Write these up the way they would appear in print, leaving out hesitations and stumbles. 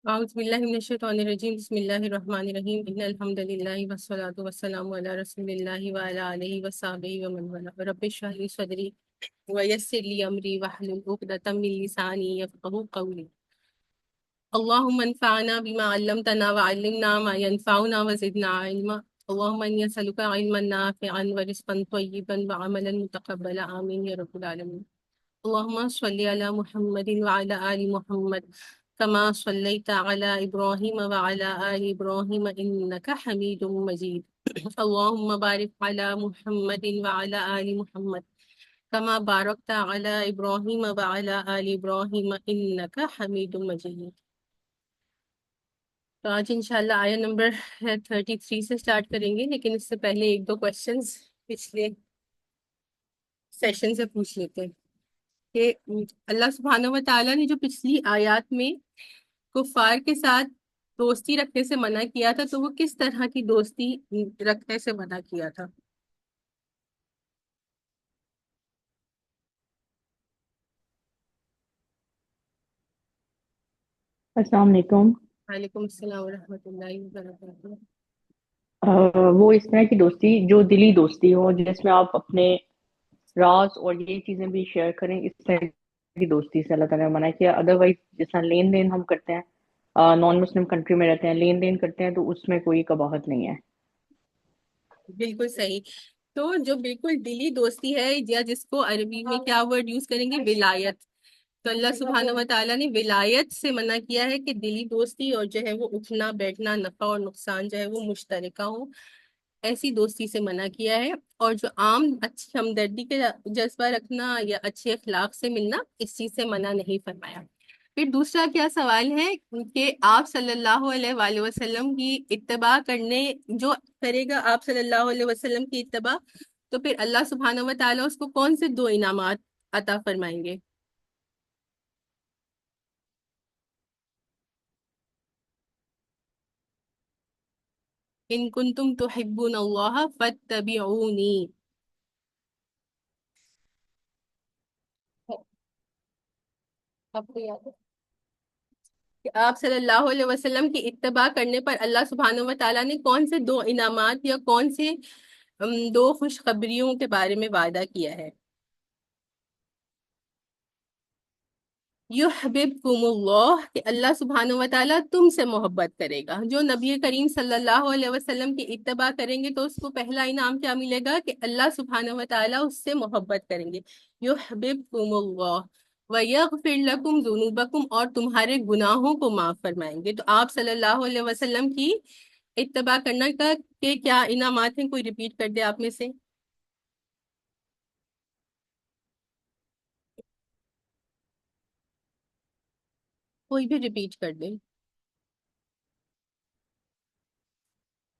اعوذ باللہ من الشیطان الرجیم بسم اللہ الرحمن الرحیم ان الحمد للہ والصلاۃ والسلام علی رسول اللہ وعلی آلہ وصحبہ ومن والاه رب اشرح لي صدری ويسر لي امری واحلل عقدۃ من لسانی یفقهوا قولی اللهم انفعنا بما علمتنا وعلمنا ما ينفعنا وزدنا علما اللهم اني اسالك علما نافعا ورزقا طيبا وعملا متقبلا آمین یا رب العالمین اللهم صل على محمد وعلى آل محمد كما صليت على إبراهيم وعلى آل إبراهيم إنك حميد مجيد اللهم بارك على محمد وعلى آل محمد كما باركت على إبراهيم وعلى آل إبراهيم إنك حميد مجيد. تو آج انشاءاللہ آیا نمبر 33 سے سٹارٹ کریں گے، لیکن اس سے پہلے ایک دو کوشچنز پچھلے سیشن سے پوچھ لیتے ہیں کہ اللہ سبحانہ و تعالیٰ نے جو پچھلی آیات میں کفار کے ساتھ دوستی رکھنے سے منع کیا تھا، تو وہ کس طرح کی دوستی رکھنے سے منع کیا تھا؟ السلام علیکم۔ وعلیکم السلام ورحمۃ اللہ وبرکاتہ۔ وہ اس طرح کی دوستی جو دلی دوستی ہو، جس میں آپ اپنے راز اور یہ چیزیں بھی شیئر کریں، اس طرح کی دوستی سے اللہ تعالیٰ نے منع کیا۔ ادروائز جس طرح لین دین ہم کرتے ہیں، نان مسلم کنٹری میں رہتے ہیں، لین دین کرتے ہیں، تو اس میں کوئی قباحت نہیں ہے۔ بالکل صحیح۔ تو جو بالکل دلی دوستی ہے، یا جس کو عربی میں کیا ورڈ یوز کریں گے، ولایت، تو اللہ سبحانہ و تعالیٰ نے ولایت سے منع کیا ہے کہ دلی دوستی اور جو ہے وہ اٹھنا بیٹھنا، نفع اور نقصان جو ہے وہ مشترکہ ہو، ایسی دوستی سے منع کیا ہے۔ اور جو عام اچھی ہمدردی کے جذبہ رکھنا یا اچھے اخلاق سے ملنا، اس چیز سے منع نہیں فرمایا۔ پھر دوسرا کیا سوال ہے کہ آپ صلی اللہ علیہ وآلہ وسلم کی اتباع کرنے، جو کرے گا آپ صلی اللہ علیہ وسلم کی اتباع، تو پھر اللہ سبحانہ و تعالیٰ اس کو کون سے دو انعامات عطا فرمائیں گے؟ ان کنتم تحبون اللہ فاتبعونی۔ آپ کو یاد ہے کہ آپ صلی اللہ علیہ وسلم کی اتباع کرنے پر اللہ سبحانہ و تعالیٰ نے کون سے دو انعامات یا کون سے دو خوشخبریوں کے بارے میں وعدہ کیا ہے؟ یحببکم اللہ، کہ اللہ سبحانہ و تعالیٰ تم سے محبت کرے گا۔ جو نبی کریم صلی اللہ علیہ وسلم کی اتباع کریں گے تو اس کو پہلا انعام کیا ملے گا کہ اللہ سبحانہ و تعالیٰ اس سے محبت کریں گے۔ یحببکم اللہ ویغفر لکم ذنوبکم، اور تمہارے گناہوں کو معاف فرمائیں گے۔ تو آپ صلی اللہ علیہ وسلم کی اتباع کرنا کا کے کیا انعامات ہیں؟ کوئی ریپیٹ کر دے آپ میں سے۔ کوئی بھی ریپیٹ کر دیں۔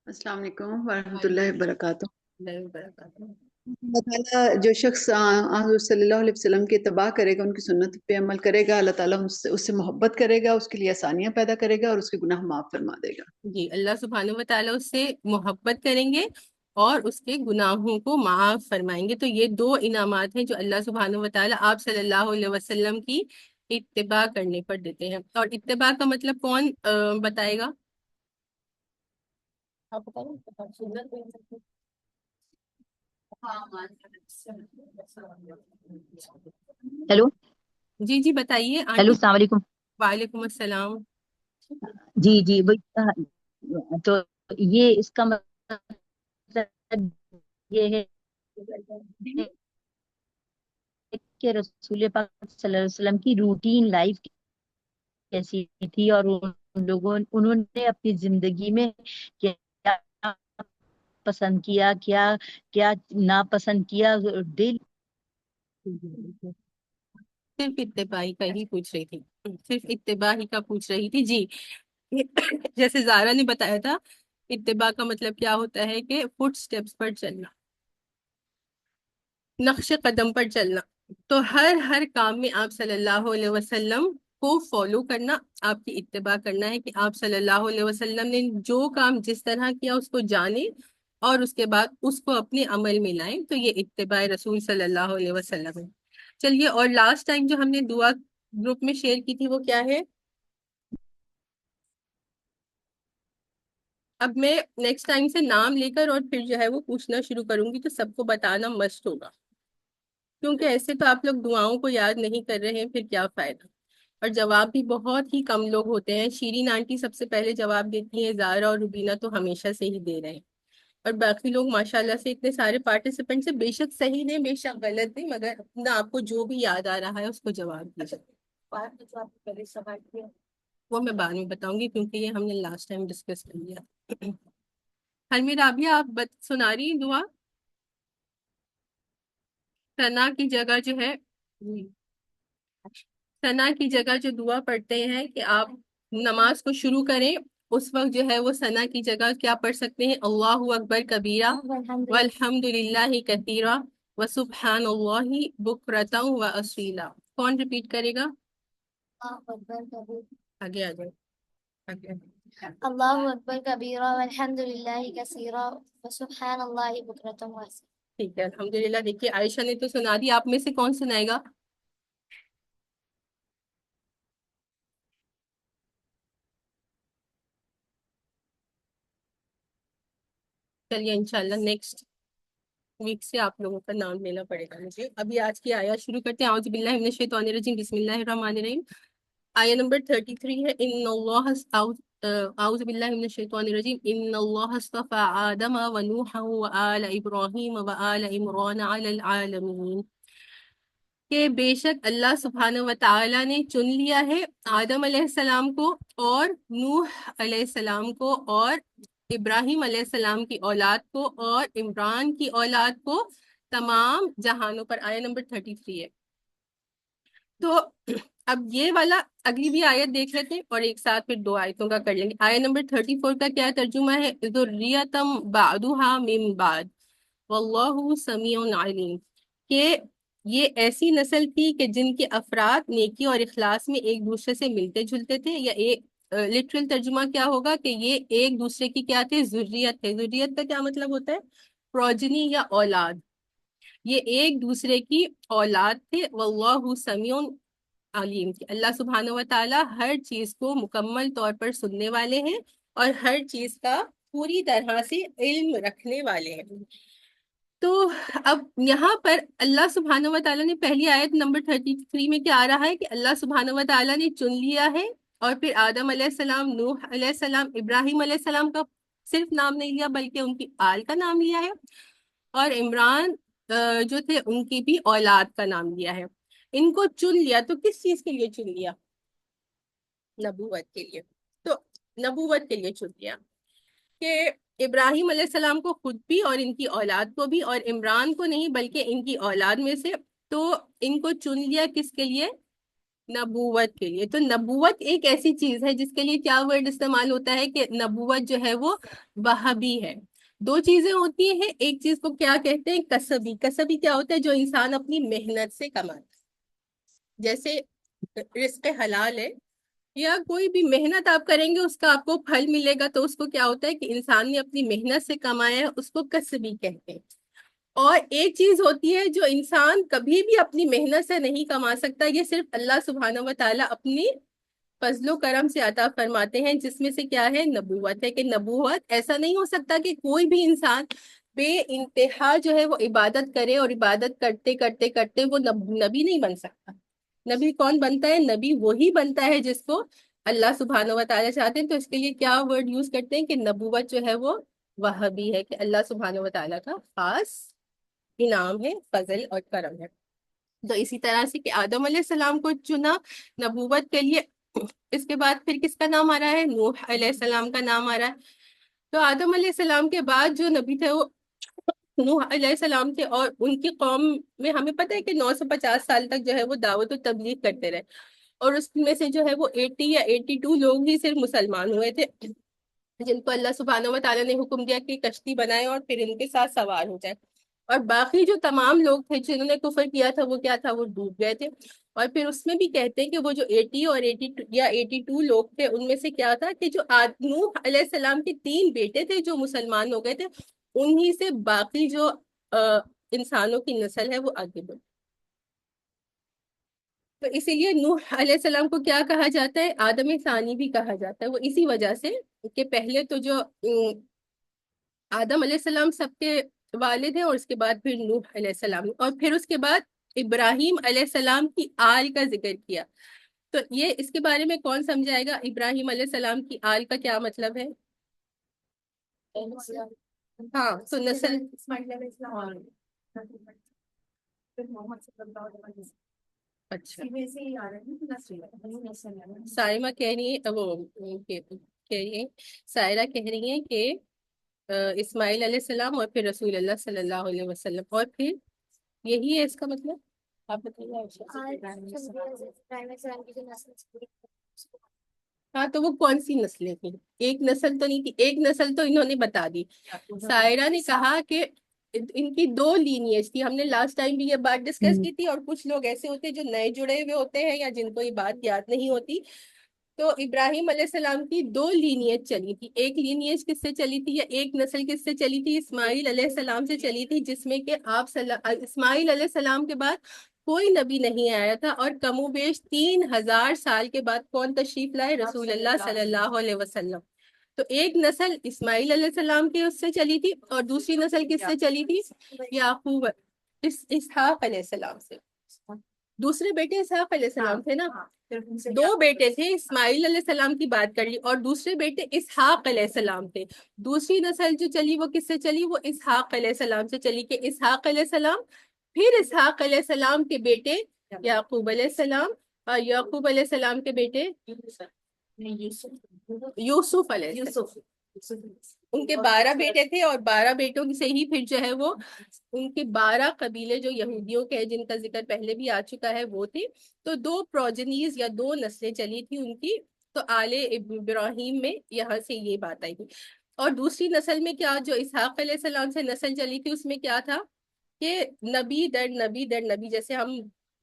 السلام علیکم ورحمۃ اللہ وبرکاتہ۔ اللہ وبرکاتہ۔ اللہ تعالیٰ جو شخص حضور صلی اللہ علیہ وسلم کی اتباع کرے گا، ان کی سنت پہ عمل کرے گا، اللہ تعالیٰ اس سے محبت کرے گا، اس کے لیے آسانیاں پیدا کرے گا اور اس کے گناہ معاف فرما دے گا۔ جی، اللہ سبحانہ و تعالیٰ اس سے محبت کریں گے اور اس کے گناہوں کو معاف فرمائیں گے۔ تو یہ دو انعامات ہیں جو اللہ سبحانہ و تعالیٰ آپ صلی اللہ علیہ وسلم کی اتباع کرنے پر دیتے ہیں۔ اور اتباع کا مطلب کون بتائے گا؟ آپ بتائیں۔ ہیلو جی جی بتائیے ہیلو، آنٹی۔ السلام علیکم۔ وعلیکم السلام۔ جی جی تو یہ اس کا مطلب یہ ہے کہ رسول پاک صلی اللہ علیہ وسلم کی روٹین لائف کیسی تھی، اور انہوں نے اپنی زندگی میں کیا پسند کیا، کیا کیا ناپسند کیا، ڈیلی۔ صرف اتباعی کا ہی پوچھ رہی تھی، صرف اتباع ہی کا پوچھ رہی تھی جی۔ جیسے زارا نے بتایا تھا، اتباع کا مطلب کیا ہوتا ہے کہ فٹ سٹیپس پر چلنا، نقش قدم پر چلنا۔ تو ہر کام میں آپ صلی اللہ علیہ وسلم کو فالو کرنا، آپ کی اتباع کرنا ہے کہ آپ صلی اللہ علیہ وسلم نے جو کام جس طرح کیا اس کو جانیں اور اس کے بعد اس کو اپنے عمل میں لائیں۔ تو یہ اتباع رسول صلی اللہ علیہ وسلم ہے۔ چلیے، اور لاسٹ ٹائم جو ہم نے دعا گروپ میں شیئر کی تھی وہ کیا ہے؟ اب میں نیکسٹ ٹائم سے نام لے کر اور پھر جو ہے وہ پوچھنا شروع کروں گی، تو سب کو بتانا مسٹ ہوگا، کیونکہ ایسے تو آپ لوگ دعاؤں کو یاد نہیں کر رہے ہیں، پھر کیا فائدہ۔ اور جواب بھی بہت ہی کم لوگ ہوتے ہیں۔ شیرین آنٹی سب سے پہلے جواب دیتی ہیں، زارا اور روبینہ تو ہمیشہ سے ہی دے رہے ہیں، اور باقی لوگ ماشاءاللہ سے اتنے سارے پارٹیسپینٹ سے بے شک صحیح نہیں، بے شک غلط نہیں، مگر اپنا آپ کو جو بھی یاد آ رہا ہے اس کو جواب دیجیے۔ جو آپ نے پہلے سوال کیا وہ میں بعد میں بتاؤں گی، کیونکہ یہ ہم نے لاسٹ ٹائم ڈسکس کر لیا۔ حلمی رابعہ آپ سنا رہی ہیں دعا؟ ثنا کی جگہ جو ہے، ثنا کی جگہ جو دعا پڑھتے ہیں کہ آپ نماز کو شروع کریں، اس وقت جو ہے وہ ثنا کی جگہ کیا پڑھ سکتے ہیں؟ اللہ اکبر کبیرہ والحمد للہ کثیرہ وسبحان اللہ بکرۃ واصیلا۔ کون ریپیٹ کرے گا؟ آگے آ جائے، آگے آ جائے۔ اللہ اکبر کبیرہ والحمد للہ کثیرہ وسبحان اللہ بکرۃ واصیلا۔ ٹھیک ہے، الحمدللہ۔ دیکھیے عائشہ نے تو سنا دی، آپ میں سے کون سنائے گا؟ چلیے انشاءاللہ نیکسٹ ویک سے آپ لوگوں کا نام لینا پڑے گا مجھے۔ ابھی آج کی آیات شروع کرتے ہیں۔ اعوذ باللہ من الشیطان الرجیم، بسم اللہ الرحمن الرحیم۔ آیہ نمبر 33 ہے، ان اللہ اعوذ باللہ من الشیطان الرجیم، ان اللہ اصطفى آدم ونوحا وآل ابراہیم وآل عمران علی العالمین، کہ بے شک اللہ سبحانہ و تعالی نے چن لیا ہے آدم علیہ السلام کو اور نوح علیہ السلام کو اور ابراہیم علیہ السلام کی اولاد کو اور عمران کی اولاد کو تمام جہانوں پر۔ آیہ نمبر 33 ہے۔ تو اب یہ والا اگلی بھی آیت دیکھ لیتے ہیں اور ایک ساتھ پھر دو آیتوں کا کر لیں گے۔ آیت نمبر 34 کا کیا ترجمہ ہے؟ ذریۃم بعدھا من بعد واللہ سمیع علیم، کہ یہ ایسی نسل تھی کہ جن کے افراد نیکی اور اخلاص میں ایک دوسرے سے ملتے جلتے تھے، یا ایک لٹرل ترجمہ کیا ہوگا کہ یہ ایک دوسرے کی کیا تھے؟ ذریت ہے۔ ذریت کا کیا مطلب ہوتا ہے؟ پروجنی یا اولاد، یہ ایک دوسرے کی اولاد تھے۔ واللہ سمیع علیم، کہ اللہ سبحانہ و تعالی ہر چیز کو مکمل طور پر سننے والے ہیں اور ہر چیز کا پوری طرح سے علم رکھنے والے ہیں۔ تو اب یہاں پر اللہ سبحانہ و تعالیٰ نے پہلی آیت نمبر 33 میں کیا آ رہا ہے کہ اللہ سبحانہ و تعالیٰ نے چن لیا ہے، اور پھر آدم علیہ السلام، نوح علیہ السلام، ابراہیم علیہ السلام کا صرف نام نہیں لیا بلکہ ان کی آل کا نام لیا ہے، اور عمران جو تھے ان کی بھی اولاد کا نام لیا ہے۔ ان کو چن لیا تو کس چیز کے لیے چن لیا؟ نبوت کے لیے۔ تو نبوت کے لیے چن لیا کہ ابراہیم علیہ السلام کو خود بھی اور ان کی اولاد کو بھی، اور عمران کو نہیں بلکہ ان کی اولاد میں سے، تو ان کو چن لیا کس کے لیے؟ نبوت کے لیے۔ تو نبوت ایک ایسی چیز ہے جس کے لیے کیا ورڈ استعمال ہوتا ہے کہ نبوت جو ہے وہ وہبی ہے۔ دو چیزیں ہوتی ہیں، ایک چیز کو کیا کہتے ہیں؟ کسبی۔ کسبی کیا ہوتا ہے؟ جو انسان اپنی محنت سے کماتا ہے، جیسے رزق حلال ہے، یا کوئی بھی محنت آپ کریں گے اس کا آپ کو پھل ملے گا، تو اس کو کیا ہوتا ہے کہ انسان نے اپنی محنت سے کمایا ہے، اس کو کسبی کہتے ہیں۔ اور ایک چیز ہوتی ہے جو انسان کبھی بھی اپنی محنت سے نہیں کما سکتا، یہ صرف اللہ سبحانہ و تعالیٰ اپنی فضل و کرم سے عطا فرماتے ہیں، جس میں سے کیا ہے؟ نبوت ہے۔ کہ نبوت ایسا نہیں ہو سکتا کہ کوئی بھی انسان بے انتہا جو ہے وہ عبادت کرے اور عبادت کرتے کرتے کرتے وہ نبی نہیں بن سکتا۔ نبی کون بنتا ہے؟ نبی وہی بنتا ہے جس کو اللہ سبحانہ و تعالیٰ چاہتے ہیں۔ تو اس کے لیے کیا ورڈ یوز کرتے ہیں کہ نبوت جو ہے وہ وہبی ہے، کہ اللہ سبحانہ و تعالیٰ کا خاص انعام ہے، فضل اور کرم ہے۔ تو اسی طرح سے کہ آدم علیہ السلام کو چنا نبوت کے لیے، اس کے بعد پھر کس کا نام آ رہا ہے؟ نوح علیہ السلام کا نام آ رہا ہے۔ تو آدم علیہ السلام کے بعد جو نبی تھے وہ نوح علیہ السلام تھے، اور ان کی قوم میں ہمیں پتہ ہے کہ 950 سال تک جو ہے وہ دعوت و تبلیغ کرتے رہے، اور اس میں سے جو ہے وہ 80 یا 82 لوگ ہی صرف مسلمان ہوئے تھے، جن کو اللہ سبحانہ و تعالیٰ نے حکم دیا کہ کشتی بنائے اور پھر ان کے ساتھ سوار ہو جائے، اور باقی جو تمام لوگ تھے جنہوں نے کفر کیا تھا وہ کیا تھا؟ وہ ڈوب گئے تھے۔ اور پھر اس میں بھی کہتے ہیں کہ وہ جو 80 اور 82 یا 82 لوگ تھے، ان میں سے کیا تھا کہ جو نوح علیہ السلام کے 3 بیٹے تھے جو مسلمان ہو گئے تھے، انہی سے باقی جو انسانوں کی نسل ہے وہ آگے بڑھی۔ تو اسی لیے نوح علیہ السلام کو کیا کہا جاتا ہے؟ آدم ثانی بھی کہا جاتا ہے، وہ اسی وجہ سے کہ پہلے تو جو آدم علیہ السلام سب کے والد ہیں، اور اس کے بعد پھر نوح علیہ السلام، اور پھر اس کے بعد ابراہیم علیہ السلام کی آل کا ذکر کیا. تو یہ اس کے بارے میں کون سمجھائے گا؟ ابراہیم علیہ السلام کی آل کا کیا مطلب ہے؟ ہاں، تو نسل. اچھا، سائمہ کہہ رہی ہے وہ کہہ رہی ہے، سائرہ کہہ رہی ہیں کہ اسماعیل علیہ السلام اور پھر رسول اللہ صلی اللہ علیہ وسلم، اور پھر یہی ہے اس کا مطلب. آپ بتائیے عائشہ. ہاں، تو وہ کون سی نسلیں تھیں؟ ایک نسل تو نہیں تھی، ایک نسل تو انہوں نے بتا دی. سائرہ نے کہا کہ ان کی 2 لینیج تھی. ہم نے لاسٹ ٹائم بھی یہ بات ڈسکس کی تھی. اور کچھ لوگ ایسے ہوتے ہیں جو نئے جڑے ہوئے ہوتے ہیں یا جن کو یہ بات یاد نہیں ہوتی. تو ابراہیم علیہ السلام کی 2 لینیج چلی تھی. ایک لینیج کس سے چلی تھی یا ایک نسل کس سے چلی تھی؟ اسماعیل علیہ السلام سے چلی تھی، جس میں کہ اسماعیل علیہ السلام کے بعد کوئی نبی نہیں آیا تھا. اور کم و بیش 3000 سال کے بعد کون تشریف لائے؟ رسول اللہ صلی اللہ علیہ وسلم. تو ایک نسل اسماعیل علیہ السلام کی اس سے چلی تھی، اور دوسری نسل کس سے چلی تھی؟ یعقوب اسحاق علیہ السلام سے. دوسرے بیٹے اسحاق علیہ السلام تھے نا. 2 بیٹے تھے، اسماعیل علیہ السلام کی بات کر لی، اور دوسرے بیٹے اسحاق علیہ السلام تھے. دوسری نسل جو چلی وہ کس سے چلی؟ وہ اسحاق علیہ السلام سے چلی، کہ اسحاق علیہ السلام، پھر اسحاق علیہ السلام کے بیٹے یعقوب علیہ السلام، اور یعقوب علیہ السلام کے بیٹے یوسف علیہ السلام. ان کے 12 بیٹے تھے، اور 12 بیٹوں سے ہی پھر جو ہے وہ ان کے 12 قبیلے جو یہودیوں کے ہیں، جن کا ذکر پہلے بھی آ چکا ہے، وہ تھے. تو 2 پروجنیز یا 2 نسلیں چلی تھی ان کی. تو آل ابراہیم میں یہاں سے یہ بات آئی تھی. اور دوسری نسل میں کیا، جو اسحاق علیہ السلام سے نسل چلی تھی، اس میں کیا تھا کہ نبی در نبی در نبی، جیسے ہم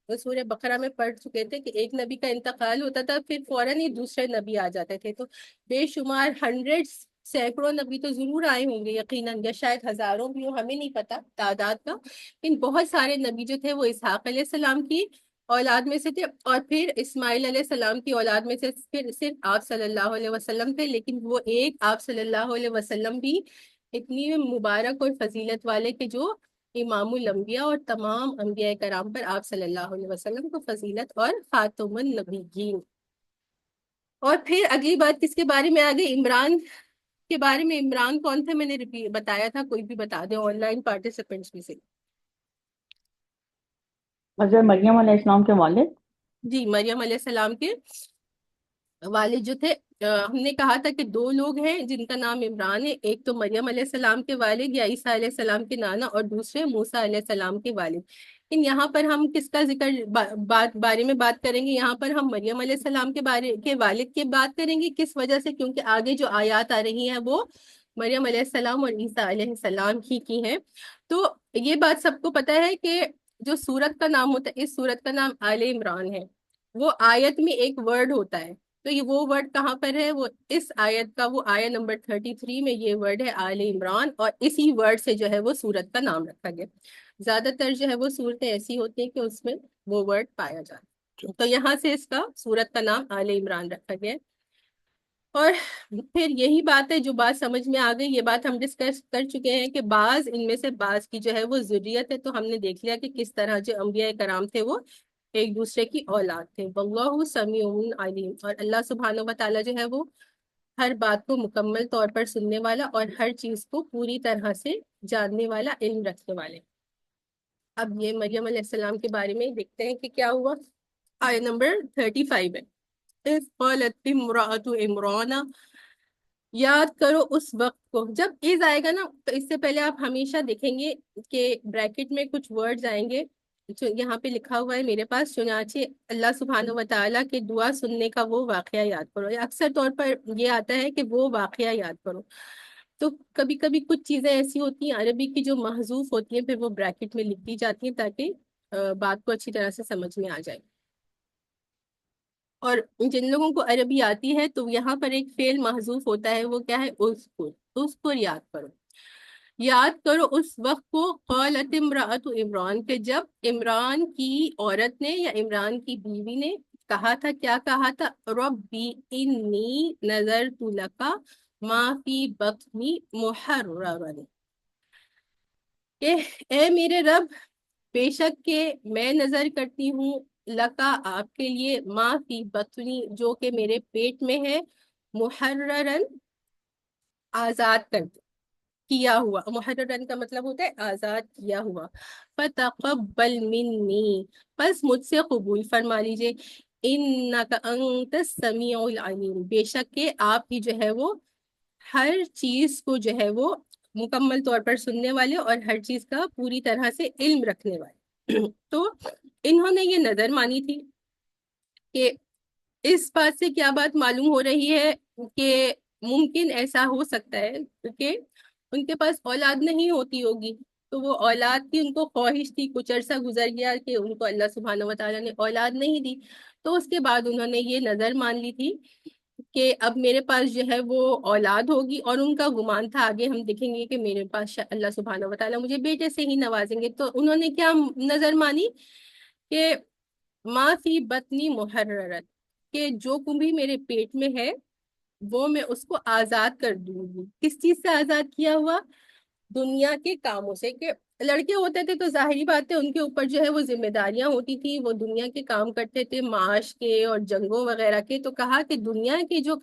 سورہ بقرہ میں پڑھ چکے تھے کہ ایک نبی کا انتقال ہوتا تھا، پھر فوراً ہی دوسرے نبی آ جاتے تھے. تو بے شمار ہنڈریڈ، سینکڑوں نبی تو ضرور آئے ہوں گے یقیناً، یا شاید ہزاروں بھی ہوں، ہمیں نہیں پتا تعداد کا. لیکن بہت سارے نبی جو تھے وہ اسحاق علیہ السلام کی اولاد میں سے تھے، اور پھر اسماعیل علیہ السلام کی اولاد میں سے پھر صرف آپ صلی اللہ علیہ وسلم تھے. لیکن وہ ایک آپ صلی اللہ علیہ وسلم بھی اتنی مبارک اور فضیلت والے کہ جو امام الانبیاء اور تمام انبیاء کرام پر آپ صلی اللہ علیہ وسلم کو فضیلت اور خاتم النبیین. اور پھر اگلی بات کس کے بارے میں آگے؟ عمران کے بارے میں. عمران کون تھے؟ میں نے بتایا تھا، کوئی بھی بتا دے آن لائن پارٹیسپینٹس میں سے. حضرت مریم علیہ السلام کے والد. جی، مریم علیہ السلام کے والد جو تھے، ہم نے کہا تھا کہ 2 لوگ ہیں جن کا نام عمران ہے. ایک تو مریم علیہ السلام کے والد یا عیسیٰ علیہ السلام کے نانا، اور دوسرے موسیٰ علیہ السلام کے والد. لیکن یہاں پر ہم کس کا ذکر بارے میں بات کریں گے؟ یہاں پر ہم مریم علیہ السلام کے والد کی بات کریں گے. کس وجہ سے؟ کیونکہ آگے جو آیات آ رہی ہیں وہ مریم علیہ السلام اور عیسیٰ علیہ السلام ہی کی ہیں. تو یہ بات سب کو پتہ ہے کہ جو سورت کا نام ہوتا ہے، اس سورت کا نام آل عمران ہے. وہ آیت میں ایک ورڈ ہوتا ہے. تو یہ وہ ورڈ کہاں پر ہے؟ وہ اس آیت کا، وہ آیت نمبر 33 میں یہ ورڈ ہے آل عمران، اور اسی ورڈ سے جو ہے وہ سورت کا نام رکھا گیا. زیادہ تر جو ہے وہ صورتیں ایسی ہوتی ہیں کہ اس میں وہ ورڈ پایا جاتا ہے. تو یہاں سے اس کا سورت کا نام آل عمران رکھا گیا. اور پھر یہی بات ہے جو بات سمجھ میں آ گئی. یہ بات ہم ڈسکس کر چکے ہیں کہ بعض ان میں سے بعض کی جو ہے وہ ذریت ہے. تو ہم نے دیکھ لیا کہ کس طرح جو انبیاء کرام تھے وہ ایک دوسرے کی اولاد تھے. واللہ سمیع علیم. اور اللہ سبحانہ و تعالیٰ جو ہے وہ ہر بات کو مکمل طور پر سننے والا اور ہر چیز کو پوری طرح سے جاننے والا، علم رکھنے والے. اب یہ مریم علیہ السلام کے بارے میں دیکھتے ہیں کہ کیا ہوا. آیت نمبر 35 ہے. اذ قالت امرأۃ عمران، یاد کرو اس وقت کو. جب از آئے گا نا، تو اس سے پہلے آپ ہمیشہ دیکھیں گے کہ بریکٹ میں کچھ ورڈز آئیں گے جو یہاں پہ لکھا ہوا ہے میرے پاس. چنانچہ اللہ سبحانہ و تعالیٰ کے دعا سننے کا وہ واقعہ یاد کرو. اکثر طور پر یہ آتا ہے کہ وہ واقعہ یاد کرو. تو کبھی کبھی کچھ چیزیں ایسی ہوتی ہیں عربی کی جو محذوف ہوتی ہیں، پھر وہ بریکٹ میں لکھ دی جاتی ہیں تاکہ بات کو اچھی طرح سے سمجھ میں آ جائے. اور جن لوگوں کو عربی آتی ہے تو یہاں پر ایک فعل محذوف ہوتا ہے، وہ کیا ہے؟ اذکر یاد کرو. یاد کرو اس وقت کو قالت امرأۃ عمران، کہ جب عمران کی عورت نے یا عمران کی بیوی نے کہا تھا. کیا کہا تھا؟ ربی انی نذرت لک ما فی بطنی محررن، کہ اے میرے رب، بے شک کہ میں نظر کرتی ہوں لکا آپ کے لیے، ما فی بطنی جو کہ میرے پیٹ میں ہے، محررن آزاد کر کیا ہوا، محررن کا مطلب ہوتا ہے آزاد کیا ہوا، فتقبل منی، پس مجھ سے قبول فرما لیجئے، انک انت السمیع العلیم، بے شک کہ آپ ہی جو ہے وہ ہر چیز کو جو ہے وہ مکمل طور پر سننے والے اور ہر چیز کا پوری طرح سے علم رکھنے والے۔ تو انہوں نے یہ نظر مانی تھی کہ اس بات سے کیا بات معلوم ہو رہی ہے کہ ممکن ایسا ہو سکتا ہے کہ ان کے پاس اولاد نہیں ہوتی ہوگی، تو وہ اولاد کی ان کو خواہش تھی، کچھ عرصہ گزر گیا کہ ان کو اللہ سبحانہ و تعالیٰ نے اولاد نہیں دی، تو اس کے بعد انہوں نے یہ نظر مان لی تھی کہ اب میرے پاس جو ہے وہ اولاد ہوگی، اور ان کا گمان تھا آگے ہم دیکھیں گے کہ میرے پاس اللہ سبحانہ و تعالیٰ مجھے بیٹے سے ہی نوازیں گے، تو انہوں نے کیا نظر مانی کہ ما فی بطنی محررت، کہ جو بھی میرے پیٹ میں ہے وہ میں اس کو آزاد کر دوں گی۔ کس چیز سے آزاد کیا ہوا؟ دنیا کے کاموں سے، کہ لڑکے ہوتے تھے تو ظاہری بات ہے ان کے اوپر جو ہے وہ ذمہ داریاں ہوتی تھی، وہ دنیا کے کام کرتے تھے، معاش کے اور جنگوں وغیرہ کے، تو کہا کہ دنیا کے جو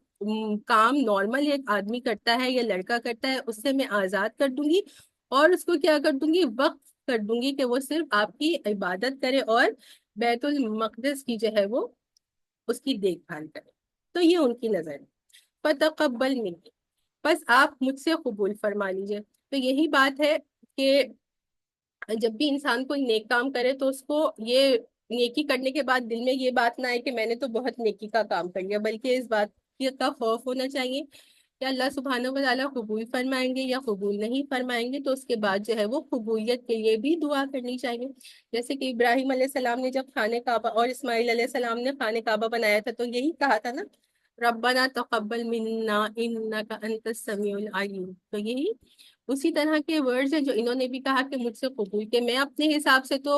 کام نارمل ایک آدمی کرتا ہے یا لڑکا کرتا ہے اس سے میں آزاد کر دوں گی، اور اس کو کیا کر دوں گی؟ وقف کر دوں گی کہ وہ صرف آپ کی عبادت کرے اور بیت المقدس کی جو ہے وہ اس کی دیکھ بھال کرے۔ تو یہ ان کی نظر ہے۔ فتقبل منی، بس آپ مجھ سے قبول فرما لیجئے۔ تو یہی بات ہے کہ جب بھی انسان کوئی نیک کام کرے تو اس کو یہ نیکی کرنے کے بعد دل میں یہ بات نہ آئے کہ میں نے تو بہت نیکی کا کام کر لیا، بلکہ اس بات کا خوف ہونا چاہیے کہ اللہ سبحانہ و تعالیٰ قبول فرمائیں گے یا قبول نہیں فرمائیں گے، تو اس کے بعد جو ہے وہ قبولیت کے لیے بھی دعا کرنی چاہیے۔ جیسے کہ ابراہیم علیہ السلام نے جب خانہ کعبہ، اور اسماعیل علیہ السلام نے خانہ کعبہ بنایا تھا، تو یہی کہا تھا نا، ربنا تقبل منا انک انت السمیع العلیم، تو یہی اسی طرح کے ورڈز ہیں جو انہوں نے بھی کہا کہ مجھ سے قبول، کہ میں اپنے حساب سے تو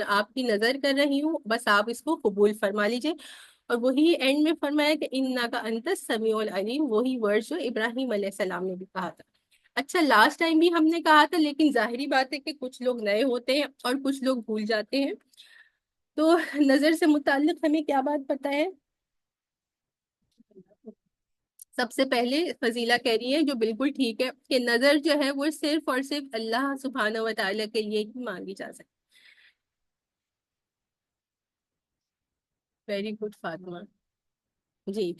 آپ کی نظر کر رہی ہوں، بس آپ اس کو قبول فرما لیجئے۔ اور وہی اینڈ میں فرمایا کہ انک انت السمیع العلیم، وہی ورڈ جو ابراہیم علیہ السلام نے بھی کہا تھا۔ اچھا، لاسٹ ٹائم بھی ہم نے کہا تھا، لیکن ظاہری بات ہے کہ کچھ لوگ نئے ہوتے ہیں اور کچھ لوگ بھول جاتے ہیں، تو نظر سے متعلق ہمیں کیا بات پتہ ہے؟ سب سے پہلے فضیلہ کہہ رہی ہے جو بالکل ٹھیک ہے، کہ نظر جو ہے وہ صرف اور صرف اللہ سبحانہ و تعالیٰ کے لیے ہی مانگی جا سکتی۔ ویری گڈ فاطمہ جی۔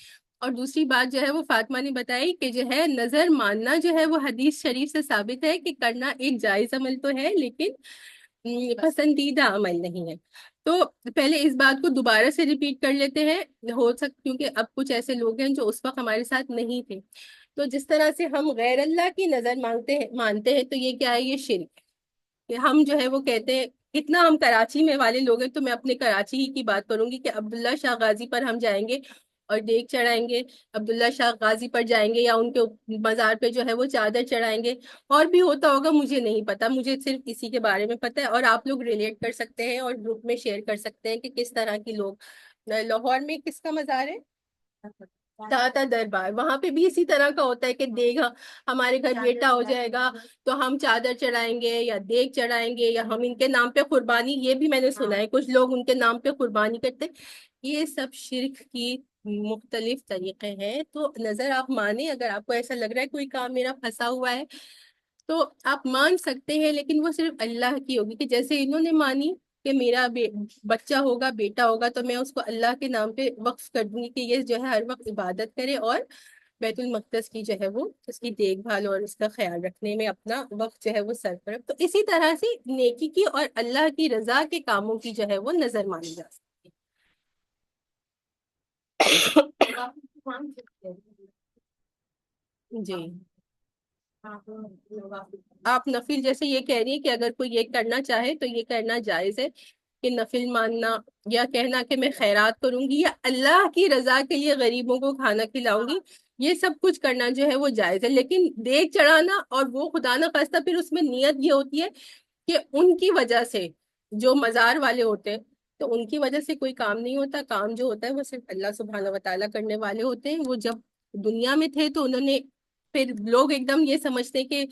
اور دوسری بات جو ہے وہ فاطمہ نے بتائی کہ جو ہے نظر ماننا جو ہے وہ حدیث شریف سے ثابت ہے کہ کرنا ایک جائز عمل تو ہے، لیکن پسندیدہ عمل نہیں ہے۔ تو پہلے اس بات کو دوبارہ سے ریپیٹ کر لیتے ہیں، ہو سکتا کیونکہ اب کچھ ایسے لوگ ہیں جو اس وقت ہمارے ساتھ نہیں تھے۔ تو جس طرح سے ہم غیر اللہ کی نظر مانتے ہیں، تو یہ کیا ہے؟ یہ شرک ہے۔ کہ ہم جو ہے وہ کہتے ہیں، اتنا ہم کراچی میں والے لوگ ہیں، تو میں اپنے کراچی ہی کی بات کروں گی، کہ عبداللہ شاہ غازی پر ہم جائیں گے اور دیگ چڑھائیں گے، عبداللہ شاہ غازی پر جائیں گے یا ان کے مزار پہ جو ہے وہ چادر چڑھائیں گے، اور بھی ہوتا ہوگا مجھے نہیں پتا، مجھے صرف اسی کے بارے میں پتا ہے، اور آپ لوگ ریلیٹ کر سکتے ہیں اور گروپ میں شیئر کر سکتے ہیں کہ کس طرح کی لوگ۔ لاہور میں کس کا مزار ہے؟ داتا دربار، وہاں پہ بھی اسی طرح کا ہوتا ہے کہ دیگ ہمارے گھر بیٹا ہو جائے گا تو ہم چادر چڑھائیں گے یا دیگ چڑھائیں گے، یا ہم ان کے نام پہ قربانی، یہ بھی میں نے سنا ہے کچھ لوگ ان کے نام پہ قربانی کرتے۔ یہ سب شرک کی مختلف طریقے ہیں۔ تو نظر آپ مانیں، اگر آپ کو ایسا لگ رہا ہے کوئی کام میرا پھنسا ہوا ہے تو آپ مان سکتے ہیں، لیکن وہ صرف اللہ کی ہوگی، کہ جیسے انہوں نے مانی کہ میرا بچہ ہوگا، بیٹا ہوگا، تو میں اس کو اللہ کے نام پہ وقف کر دوں گی کہ یہ جو ہے ہر وقت عبادت کرے اور بیت المقدس کی جو ہے وہ اس کی دیکھ بھال اور اس کا خیال رکھنے میں اپنا وقت جو ہے وہ صرف کرے۔ تو اسی طرح سے نیکی کی اور اللہ کی رضا کے کاموں کی جو ہے وہ نظر مانی جا سکتی ہے۔ جی، آپ نفل جیسے یہ کہہ رہی ہیں کہ اگر کوئی یہ کرنا چاہے تو یہ کرنا جائز ہے، کہ نفل ماننا یا کہنا کہ میں خیرات کروں گی یا اللہ کی رضا کے لیے غریبوں کو کھانا کھلاؤں گی، یہ سب کچھ کرنا جو ہے وہ جائز ہے۔ لیکن دیگ چڑھانا، اور وہ خدا نہ خواستہ پھر اس میں نیت یہ ہوتی ہے کہ ان کی وجہ سے جو مزار والے ہوتے ہیں، تو ان کی وجہ سے کوئی کام نہیں ہوتا، کام جو ہوتا ہے وہ صرف اللہ سبحانہ و تعالیٰ کرنے والے ہوتے ہیں۔ وہ جب دنیا میں تھے تو انہوں نے پھر لوگ ایک دم یہ سمجھتے ہیں کہ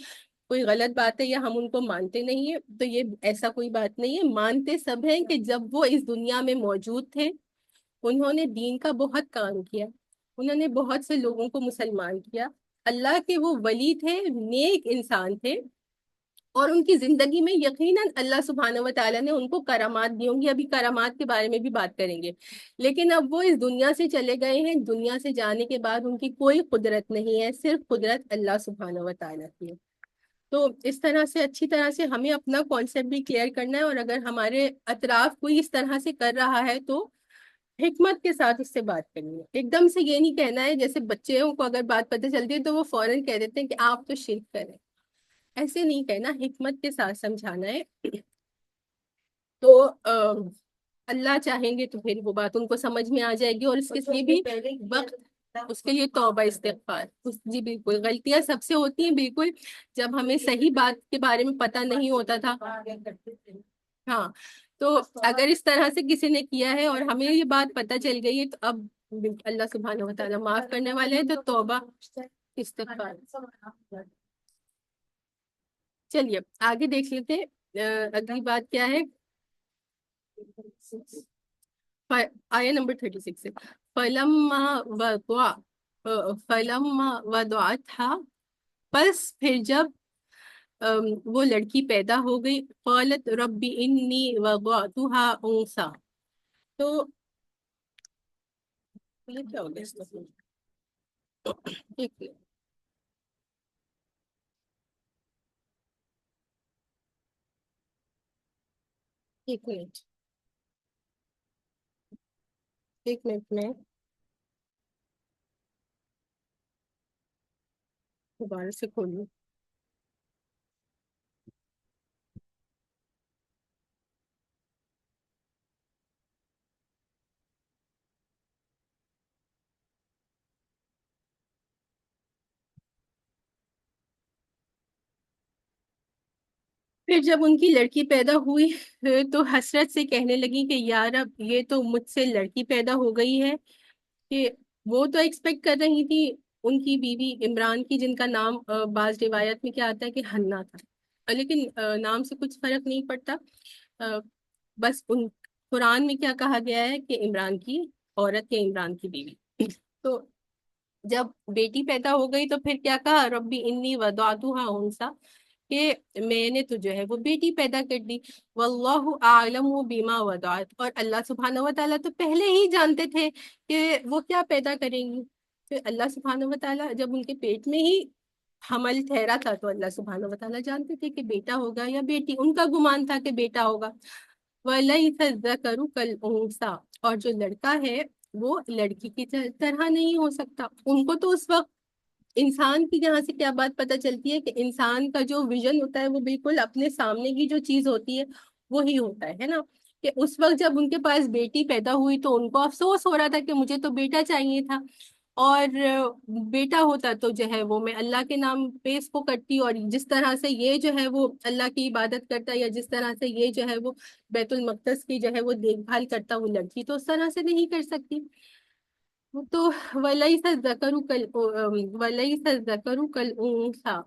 کوئی غلط بات ہے یا ہم ان کو مانتے نہیں ہیں، تو یہ ایسا کوئی بات نہیں ہے، مانتے سب ہیں کہ جب وہ اس دنیا میں موجود تھے انہوں نے دین کا بہت کام کیا، انہوں نے بہت سے لوگوں کو مسلمان کیا، اللہ کے وہ ولی تھے، نیک انسان تھے، اور ان کی زندگی میں یقیناً اللہ سبحانہ و تعالیٰ نے ان کو کرامات دی ہوں گی، ابھی کرامات کے بارے میں بھی بات کریں گے، لیکن اب وہ اس دنیا سے چلے گئے ہیں، دنیا سے جانے کے بعد ان کی کوئی قدرت نہیں ہے، صرف قدرت اللہ سبحانہ و تعالیٰ کی ہے۔ تو اس طرح سے اچھی طرح سے ہمیں اپنا کانسیپٹ بھی کلیئر کرنا ہے، اور اگر ہمارے اطراف کوئی اس طرح سے کر رہا ہے تو حکمت کے ساتھ اس سے بات کرنی ہے، ایک دم سے یہ نہیں کہنا ہے، جیسے بچوں کو اگر بات پتہ چلتی ہے تو وہ فوراً کہہ دیتے ہیں کہ آپ تو شرک کریں، ایسے نہیں کہنا، حکمت کے ساتھ سمجھانا ہے۔ تو اللہ چاہیں گے تو پھر وہ بات ان کو سمجھ میں آ جائے گی، اور اس کے لیے بھی وقت، اس کے لیے توبہ استغفار، جی بالکل، غلطیاں سب سے ہوتی ہیں، بالکل، جب ہمیں صحیح بات کے بارے میں پتہ نہیں ہوتا تھا، ہاں، تو اگر اس طرح سے کسی نے کیا ہے اور ہمیں یہ بات پتہ چل گئی ہے تو اب اللہ سبحانہ و تعالیٰ معاف کرنے والے ہیں، تو توبہ استغفار۔ چلیے آگے دیکھ لیتے ہیں، اگلی بات کیا ہے، آیا نمبر 36 سے، فَلَمَّا وَضَعَتْهَا، پس پھر جب وہ لڑکی پیدا ہو گئی، قالت رب انی وضعتها انثى، تو یہ کیا ہو گیا اس کا؟ ایک منٹ، ایک منٹ، ایک منٹ میں دوبارہ سے کھولوں۔ پھر جب ان کی لڑکی پیدا ہوئی تو حسرت سے کہنے لگی کہ یا رب، یہ تو مجھ سے لڑکی پیدا ہو گئی ہے، کہ وہ تو ایکسپیکٹ کر رہی تھی ان کی بیوی عمران کی، جن کا نام بعض روایت میں کیا آتا ہے کہ حنا تھا، لیکن نام سے کچھ فرق نہیں پڑتا، بس ان قرآن میں کیا کہا گیا ہے کہ عمران کی عورت یا عمران کی بیوی۔ تو جب بیٹی پیدا ہو گئی تو پھر کیا کہا، ربی انی وضعتها انثى، کہ میں نے تو جو ہے وہ بیٹی پیدا کر دی، واللہ اعلم بما وضعت، اور اللہ سبحانہ و تعالیٰ تو پہلے ہی جانتے تھے کہ وہ کیا پیدا کریں گی، پھر اللہ سبحانہ و تعالیٰ جب ان کے پیٹ میں ہی حمل ٹھہرا تھا تو اللہ سبحانہ و تعالیٰ جانتے تھے کہ بیٹا ہوگا یا بیٹی، ان کا گمان تھا کہ بیٹا ہوگا۔ وَلَيْسَ الذَّكَرُ كَالْأُنثَىٰ، اور جو لڑکا ہے وہ لڑکی کی طرح نہیں ہو سکتا، ان کو تو اس وقت انسان کی جہاں سے کیا بات پتہ چلتی ہے کہ انسان کا جو ویژن ہوتا ہے وہ بالکل اپنے سامنے کی جو چیز ہوتی ہے وہی ہوتا ہے نا، کہ اس وقت جب ان کے پاس بیٹی پیدا ہوئی تو ان کو افسوس ہو رہا تھا کہ مجھے تو بیٹا چاہیے تھا، اور بیٹا ہوتا تو جو ہے وہ میں اللہ کے نام پہ اس کو کرتی، اور جس طرح سے یہ جو ہے وہ اللہ کی عبادت کرتا، یا جس طرح سے یہ جو ہے وہ بیت المقدس کی جو ہے وہ دیکھ بھال کرتا، وہ لڑکی تو اس طرح سے نہیں کر سکتی۔ تو وَلَيْسَ الذَّكَرُ كَالْأُنثَىٰ،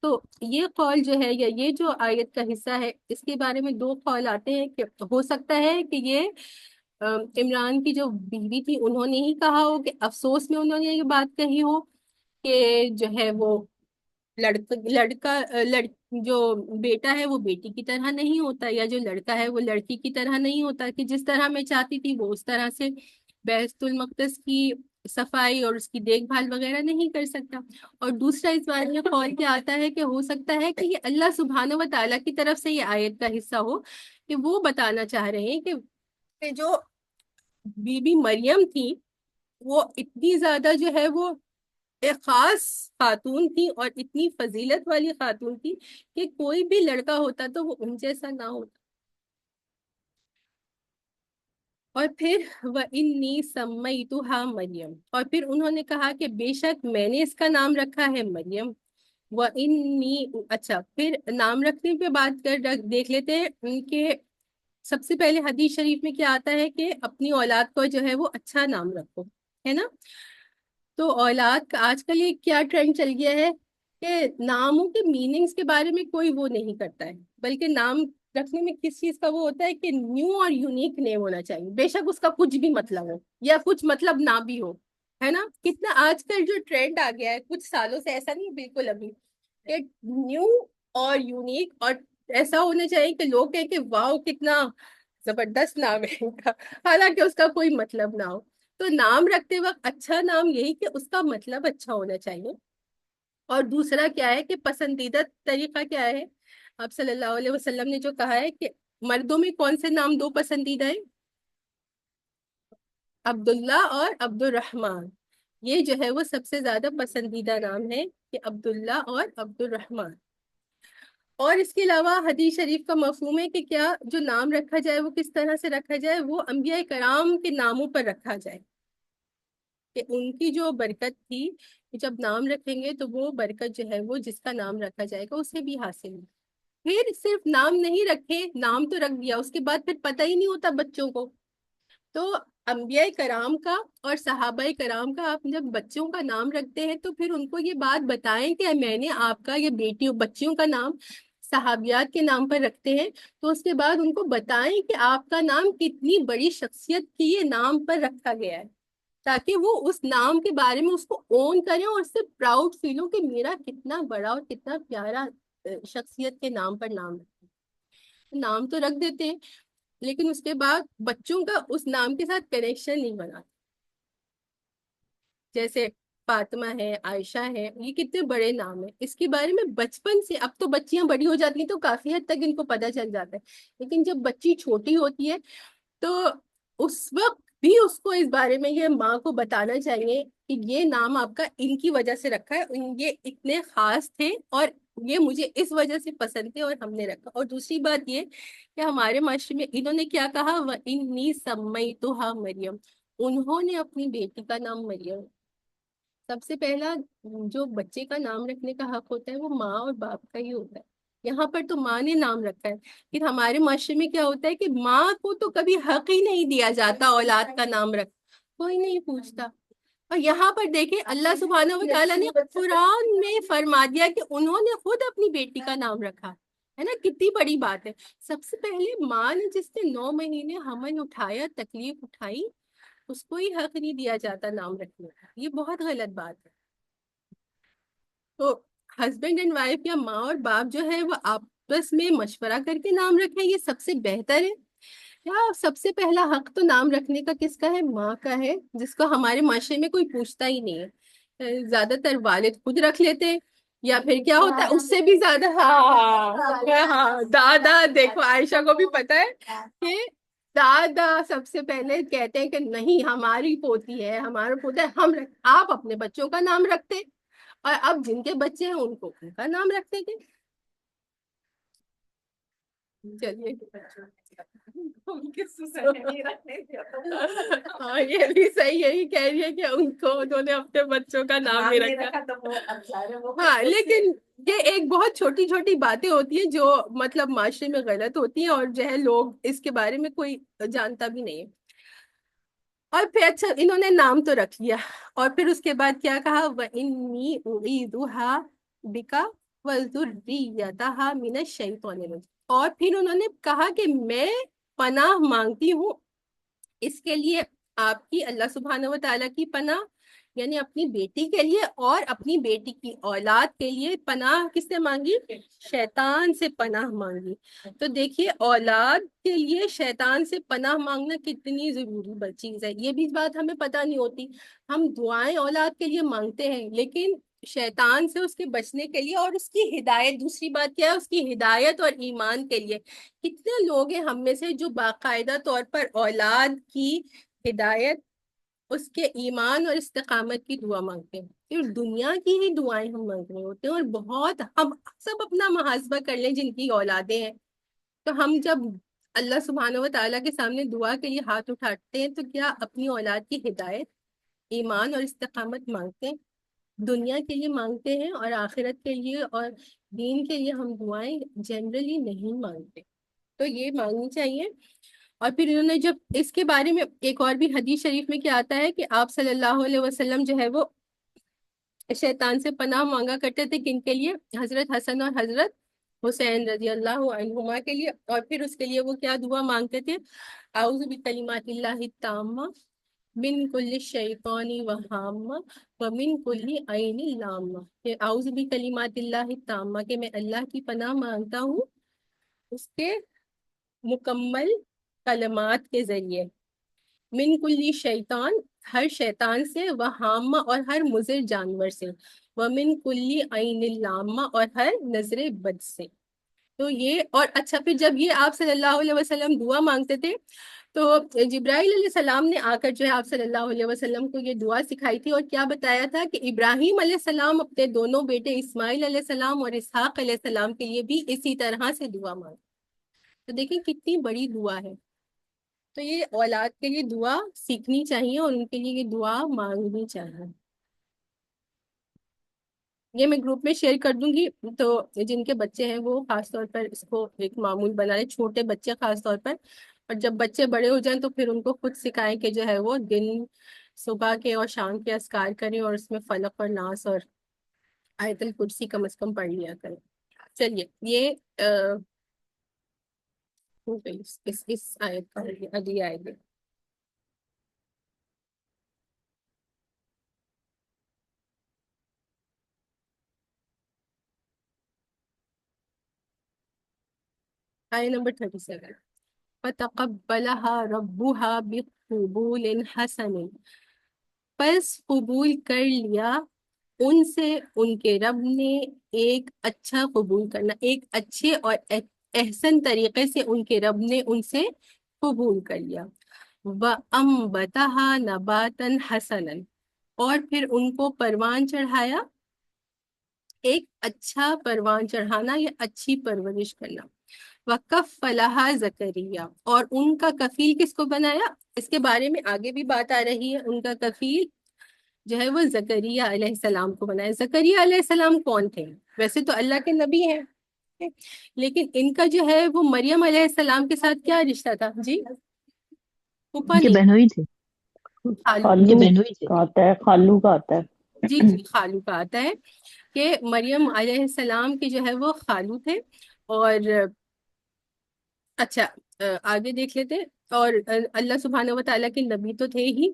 تو یہ قول جو ہے یا یہ جو آیت کا حصہ ہے، اس کے بارے میں دو قول آتے ہیں، کہ ہو سکتا ہے کہ یہ عمران کی جو بیوی تھی انہوں نے ہی کہا ہو، کہ افسوس میں انہوں نے یہ بات کہی ہو کہ جو ہے وہ جو بیٹا ہے وہ بیٹی کی طرح نہیں ہوتا، یا جو لڑکا ہے وہ لڑکی کی طرح نہیں ہوتا، کہ جس طرح میں چاہتی تھی وہ اس طرح سے بیت المقدس کی صفائی اور اس کی دیکھ بھال وغیرہ نہیں کر سکتا۔ اور دوسرا اس بارے میں قول کیا آتا ہے کہ ہو سکتا ہے کہ یہ اللہ سبحانہ و تعالیٰ کی طرف سے یہ آیت کا حصہ ہو، کہ وہ بتانا چاہ رہے ہیں کہ جو بی بی مریم تھی وہ اتنی زیادہ جو ہے وہ ایک خاص خاتون تھی اور اتنی فضیلت والی خاتون تھی کہ کوئی بھی لڑکا ہوتا تو وہ ان جیسا نہ ہوتا۔ اور پھر وَإِنِّي سَمَّيْتُهَا مریم، اور پھر انہوں نے کہا کہ بے شک میں نے اس کا نام رکھا ہے مریم۔ وَإِنِّي، اچھا پھر نام رکھنے پہ بات دیکھ لیتے ہیں ان کے، سب سے پہلے حدیث شریف میں کیا آتا ہے کہ اپنی اولاد کو جو ہے وہ اچھا نام رکھو، ہے نا، تو اولاد کا آج کل یہ کیا ٹرینڈ چل گیا ہے کہ ناموں کے میننگز کے بارے میں کوئی وہ نہیں کرتا ہے، بلکہ نام رکھنے میں کس چیز کا وہ ہوتا ہے کہ نیو اور یونیک نیم ہونا چاہیے، بے شک اس کا کچھ بھی مطلب ہو یا کچھ مطلب نہ بھی ہو، ہے نا؟ کتنا آج کل جو ٹرینڈ آ گیا ہے کچھ سالوں سے، ایسا نہیں بالکل ابھی، کہ نیو اور یونیک اور ایسا ہونا چاہیے کہ لوگ کہیں کہ واؤ کتنا زبردست نام ہے ان کا، حالانکہ اس کا کوئی مطلب نہ ہو۔ تو نام رکھتے وقت اچھا نام یہی کہ اس کا مطلب اچھا ہونا چاہیے۔ اور دوسرا کیا ہے کہ پسندیدہ طریقہ کیا ہے، آپ صلی اللہ علیہ وسلم نے جو کہا ہے کہ مردوں میں کون سے نام دو پسندیدہ ہیں؟ عبداللہ اور عبد الرحمن، یہ جو ہے وہ سب سے زیادہ پسندیدہ نام ہے کہ عبداللہ اور عبد الرحمن۔ اور اس کے علاوہ حدیث شریف کا مفہوم ہے کہ کیا جو نام رکھا جائے وہ کس طرح سے رکھا جائے، وہ انبیاء کرام کے ناموں پر رکھا جائے، کہ ان کی جو برکت تھی، جب نام رکھیں گے تو وہ برکت جو ہے وہ جس کا نام رکھا جائے گا اسے بھی حاصل ہے۔ پھر صرف نام نہیں رکھے، نام تو رکھ دیا، اس کے بعد پھر پتہ ہی نہیں ہوتا بچوں کو، تو انبیاء کرام کا اور صحابہ کرام کا آپ جب بچوں کا نام رکھتے ہیں تو پھر ان کو یہ بات بتائیں کہ میں نے آپ کا یہ بیٹیوں بچیوں کا نام صحابیات کے نام پر رکھتے ہیں، تو اس کے بعد ان کو بتائیں کہ آپ کا نام کتنی بڑی شخصیت کی یہ نام پر رکھا گیا ہے، تاکہ وہ اس نام کے بارے میں اس کو اون کریں اور اس سے پراؤڈ فیل ہو کہ میرا کتنا بڑا اور کتنا پیارا شخصیت کے نام پر نام رکھتے، نام تو رکھ دیتے ہیں لیکن اس کے بعد بچوں کا اس نام کے ساتھ کنیکشن نہیں بناتے۔ جیسے فاطمہ ہے، عائشہ ہے، یہ کتنے بڑے نام ہیں، اس کے بارے میں بچپن سے، اب تو بچیاں بڑی ہو جاتی ہیں تو کافی حد تک ان کو پتہ چل جاتا ہے، لیکن جب بچی چھوٹی ہوتی ہے تو اس وقت بھی اس کو اس بارے میں یہ ماں کو بتانا چاہیے کہ یہ نام آپ کا ان کی وجہ سے رکھا ہے، یہ اتنے خاص تھے اور یہ مجھے اس وجہ سے پسند تھے اور ہم نے رکھا۔ اور دوسری بات یہ کہ ہمارے معاشرے میں انہوں نے کیا کہا، وَإِنِّي سَمَّيْتُهَا مریم، انہوں نے اپنی بیٹی کا نام مریم، سب سے پہلا جو بچے کا نام رکھنے کا حق ہوتا ہے وہ ماں اور باپ کا ہی ہوتا ہے، یہاں پر تو ماں نے نام رکھا ہے، پھر ہمارے معاشرے میں کیا ہوتا ہے کہ ماں کو تو کبھی حق ہی نہیں دیا جاتا اولاد کا نام رکھ، کوئی نہیں پوچھتا۔ اور یہاں پر دیکھیں اللہ سبحانہ و تعالیٰ نے قرآن میں فرما دیا کہ انہوں نے خود اپنی بیٹی کا نام رکھا ہے نا، کتنی بڑی بات ہے۔ سب سے پہلے ماں نے جس نے 9 مہینے حمل اٹھایا، تکلیف اٹھائی، اس کو ہی حق نہیں دیا جاتا نام رکھنے کا، یہ بہت غلط بات ہے۔ تو ہسبینڈ اینڈ وائف یا ماں اور باپ جو ہے وہ آپس میں مشورہ کر کے نام رکھیں، یہ سب سے بہتر ہے۔ یا سب سے پہلا حق تو نام رکھنے کا کس کا ہے؟ ماں کا ہے، جس کو ہمارے معاشرے میں کوئی پوچھتا ہی نہیں ہے، زیادہ تر والد خود رکھ لیتے ہیں، یا پھر کیا ہوتا ہے اس سے بھی زیادہ، ہاں دادا، دیکھو عائشہ کو بھی پتا ہے کہ دادا سب سے پہلے کہتے ہیں کہ نہیں ہماری پوتی ہے، ہمارا پوتا ہے، آپ اپنے بچوں کا نام رکھتے، اور اب جن کے بچے ہیں ان کو ان کا نام رکھتے تھے۔ چلیے ہاں یہ بھی صحیح، یہی کہہ رہی ہے کہ ان کو انہوں نے اپنے بچوں کا نام نہیں رکھا، ہاں لیکن یہ ایک بہت چھوٹی چھوٹی باتیں ہوتی ہیں جو مطلب معاشرے میں غلط ہوتی ہیں اور جو ہے لوگ اس کے بارے میں کوئی جانتا بھی نہیں ہے۔ اور پھر اچھا انہوں نے نام تو رکھ لیا، اور پھر اس کے بعد کیا کہا، وَإِنِّي أُعِيذُهَا بِكَ وَذُرِّيَّتَهَا مِنَ الشَّيْطَانِ الرَّجِيمِ، اور پھر انہوں نے کہا کہ میں پناہ مانگتی ہوں اس کے لیے آپ کی، اللہ سبحانہ و تعالیٰ کی پناہ، یعنی اپنی بیٹی کے لیے اور اپنی بیٹی کی اولاد کے لیے پناہ کس سے مانگی؟ شیطان سے پناہ مانگی۔ تو دیکھیے اولاد کے لیے شیطان سے پناہ مانگنا کتنی ضروری چیز ہے، یہ بھی بات ہمیں پتہ نہیں ہوتی، ہم دعائیں اولاد کے لیے مانگتے ہیں لیکن شیطان سے اس کے بچنے کے لیے اور اس کی ہدایت، دوسری بات کیا ہے، اس کی ہدایت اور ایمان کے لیے۔ کتنے لوگ ہیں ہم میں سے جو باقاعدہ طور پر اولاد کی ہدایت، اس کے ایمان اور استقامت کی دعا مانگتے ہیں، پھر دنیا کی ہی دعائیں ہم مانگ رہے ہوتے ہیں، اور بہت ہم سب اپنا محاسبہ کر لیں جن کی اولادیں ہیں، تو ہم جب اللہ سبحانہ و تعالیٰ کے سامنے دعا کے لیے ہاتھ اٹھاتے ہیں تو کیا اپنی اولاد کی ہدایت، ایمان اور استقامت مانگتے ہیں؟ دنیا کے لیے مانگتے ہیں اور آخرت کے لیے اور دین کے لیے ہم دعائیں جنرلی نہیں مانگتے، تو یہ مانگنی چاہیے۔ اور پھر انہوں نے جب اس کے بارے میں ایک اور بھی حدیث شریف میں کیا آتا ہے کہ آپ صلی اللہ علیہ وسلم جو ہے وہ شیطان سے پناہ مانگا کرتے تھے، کن کے لیے؟ حضرت حسن اور حضرت حسین رضی اللہ عنہما کے لیے. اور پھر اس کے لیے وہ کیا دعا مانگتے تھے؟ اعوذ بکلمات اللہ التامہ من کل شیطان وہامہ ومن کل عین لامہ. کہ اعوذ بکلمات اللہ التامہ، کہ میں اللہ کی پناہ مانگتا ہوں اس کے مکمل کلمات کے ذریعے، من کلی شیطان، ہر شیطان سے، وہامہ اور ہر مضر جانور سے، ومن کلی عین لامہ اور ہر نظر بد سے. تو یہ، اور اچھا پھر جب یہ آپ صلی اللہ علیہ وسلم دعا مانگتے تھے تو جبرائیل علیہ السلام نے آ کر جو ہے آپ صلی اللہ علیہ وسلم کو یہ دعا سکھائی تھی، اور کیا بتایا تھا کہ ابراہیم علیہ السلام اپنے دونوں بیٹے اسماعیل علیہ السلام اور اسحاق علیہ السلام کے لیے بھی اسی طرح سے دعا مانگی. تو دیکھیں کتنی بڑی دعا ہے. تو یہ اولاد کے لیے دعا سیکھنی چاہیے اور ان کے لیے یہ دعا مانگنی چاہیے. یہ میں گروپ میں شیئر کر دوں گی، تو جن کے بچے ہیں وہ خاص طور پر اس کو ایک معمول بنا لیں، چھوٹے بچے خاص طور پر. اور جب بچے بڑے ہو جائیں تو پھر ان کو خود سکھائیں کہ جو ہے وہ دن صبح کے اور شام کے اذکار کریں، اور اس میں فلق اور ناس اور آیت الکرسی کم از کم پڑھ لیا کریں. چلیے یہ اس آیت کا اگلی آیت ہے. آیت نمبر 37. فَتَقَبَّلَهَا رَبُّهَا بِقُبُولٍ حَسَنٍ، پس قبول کر لیا ان سے ان کے رب نے ایک اچھا قبول کرنا، ایک اچھے اور احسن طریقے سے ان کے رب نے ان سے قبول کر لیا. وَأَنبَتَهَا نَبَاتًا حَسَنًا، اور پھر ان کو پروان چڑھایا، ایک اچھا پروان چڑھانا یا اچھی پرورش کرنا. وَكَفَّلَهَا زَكَرِيَّا، اور ان کا کفیل کس کو بنایا؟ اس کے بارے میں آگے بھی بات آ رہی ہے. ان کا کفیل جو ہے وہ زکریا علیہ السلام کو بنایا. زکریا علیہ السلام کون تھے؟ ویسے تو اللہ کے نبی ہیں، لیکن ان کا جو ہے وہ مریم علیہ السلام کے ساتھ کیا رشتہ تھا؟ جی پھوپھا ان کے نہیں، بہنوئی تھے، خالو. ان کے خالو بہنوئی تھے. کا آتا ہے، خالو کا آتا ہے. جی جی خالو کا آتا ہے کہ مریم علیہ السلام کے جو ہے وہ خالو تھے. اور اچھا آگے دیکھ لیتے. اور اللہ سبحانہ و تعالیٰ کے نبی تو تھے ہی.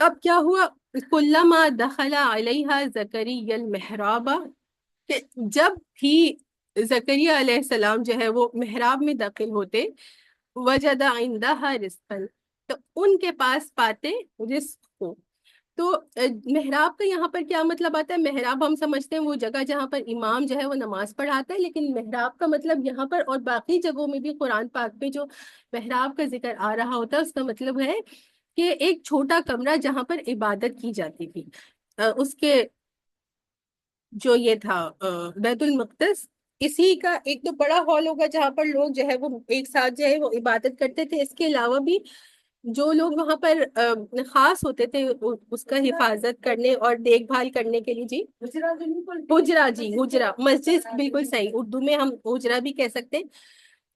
اب کیا ہوا؟ کلما دخل علیہا زکریا المحراب، کہ جب بھی زکریا علیہ السلام جو ہے وہ محراب میں داخل ہوتے، وجد عندها رزقا، تو ان کے پاس پاتے رزق کو. تو محراب کا یہاں پر کیا مطلب آتا ہے؟ محراب ہم سمجھتے ہیں وہ جگہ جہاں پر امام جو ہے وہ نماز پڑھاتا ہے، لیکن محراب کا مطلب یہاں پر اور باقی جگہوں میں بھی قرآن پاک میں جو محراب کا ذکر آ رہا ہوتا ہے اس کا مطلب ہے کہ ایک چھوٹا کمرہ جہاں پر عبادت کی جاتی تھی. اس کے جو یہ تھا بیت المقدس، اسی کا ایک تو بڑا ہال ہوگا جہاں پر لوگ جو ہے وہ ایک ساتھ جو ہے وہ عبادت کرتے تھے. اس کے علاوہ بھی جو لوگ وہاں پر خاص ہوتے تھے اس کا حفاظت کرنے اور دیکھ بھال کرنے کے لیے، جی حجرا، جی حجرا، مسجد بالکل صحیح، اردو میں ہم حجرا بھی کہہ سکتے.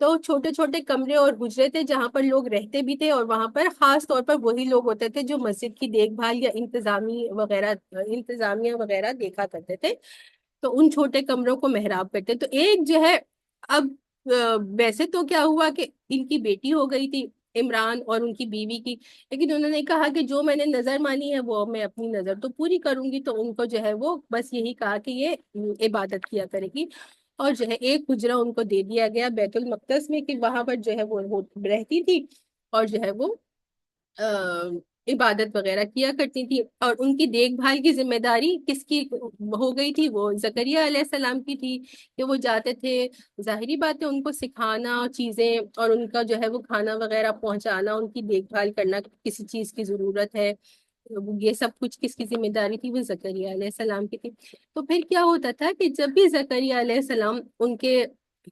تو چھوٹے چھوٹے کمرے اور حجرے تھے جہاں پر لوگ رہتے بھی تھے، اور وہاں پر خاص طور پر وہی لوگ ہوتے تھے جو مسجد کی دیکھ بھال یا انتظامیہ وغیرہ دیکھا کرتے تھے. تو ان چھوٹے کمروں کو محراب کرتے. تو ایک جو ہے، اب ویسے تو کیا ہوا کہ ان کی بیٹی ہو گئی تھی عمران اور ان کی بیوی کی، لیکن انہوں نے کہا کہ جو میں نے نظر مانی ہے وہ میں اپنی نظر تو پوری کروں گی. تو ان کو جو ہے وہ بس یہی کہا کہ یہ عبادت کیا کرے گی، اور جو ہے ایک حجرہ ان کو دے دیا گیا بیت المقدس میں کہ وہاں پر جو ہے وہ رہتی تھی اور جو ہے وہ عبادت وغیرہ کیا کرتی تھی. اور ان کی دیکھ بھال کی ذمہ داری کس کی ہو گئی تھی؟ وہ زکریا علیہ السلام کی تھی کہ وہ جاتے تھے، ظاہری بات ہے ان کو سکھانا چیزیں اور ان کا جو ہے وہ کھانا وغیرہ پہنچانا، ان کی دیکھ بھال کرنا، کسی چیز کی ضرورت ہے، یہ سب کچھ کس کی ذمہ داری تھی؟ وہ زکریا علیہ السلام کی تھی. تو پھر کیا ہوتا تھا کہ جب بھی زکریا علیہ السلام ان کے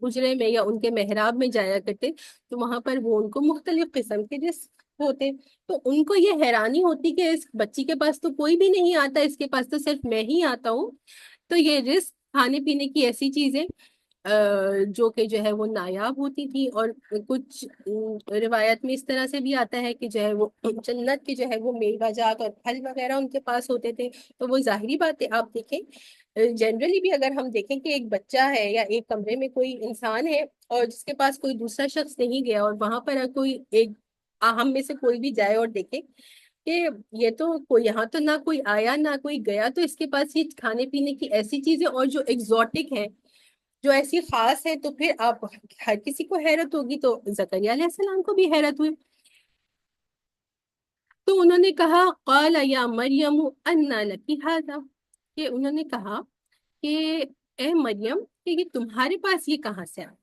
حجرے میں یا ان کے محراب میں جایا کرتے تو وہاں پر وہ ان کو مختلف قسم کے رزق ہوتے. تو ان کو یہ حیرانی ہوتی کہ اس بچی کے پاس تو کوئی بھی نہیں آتا، اس کے پاس تو صرف میں ہی آتا ہوں. تو یہ رزق، کھانے پینے کی ایسی چیزیں جو کہ جو ہے وہ نایاب ہوتی تھی، اور کچھ روایت میں اس طرح سے بھی آتا ہے کہ جو ہے وہ جنت کے جو ہے وہ میوہ جات اور پھل وغیرہ ان کے پاس ہوتے تھے۔ تو وہ ظاہری بات ہے، آپ دیکھیں جنرلی بھی اگر ہم دیکھیں کہ ایک بچہ ہے یا ایک کمرے میں کوئی انسان ہے اور جس کے پاس کوئی دوسرا شخص نہیں گیا، اور وہاں پر کوئی ایک ہم میں سے کوئی بھی جائے اور دیکھے کہ یہ تو کوئی یہاں تو نہ کوئی آیا نہ کوئی گیا، تو اس کے پاس یہ کھانے پینے کی ایسی چیزیں اور جو ایگزوٹک ہے، جو ایسی خاص ہے، تو پھر آپ ہر کسی کو حیرت ہوگی۔ تو زکریا علیہ السلام کو بھی حیرت ہوئی، تو انہوں نے کہا قال یا مریم انا لکی ھذا، کہ انہوں نے کہا کہ اے مریم کہ یہ تمہارے پاس یہ کہاں سے آیا؟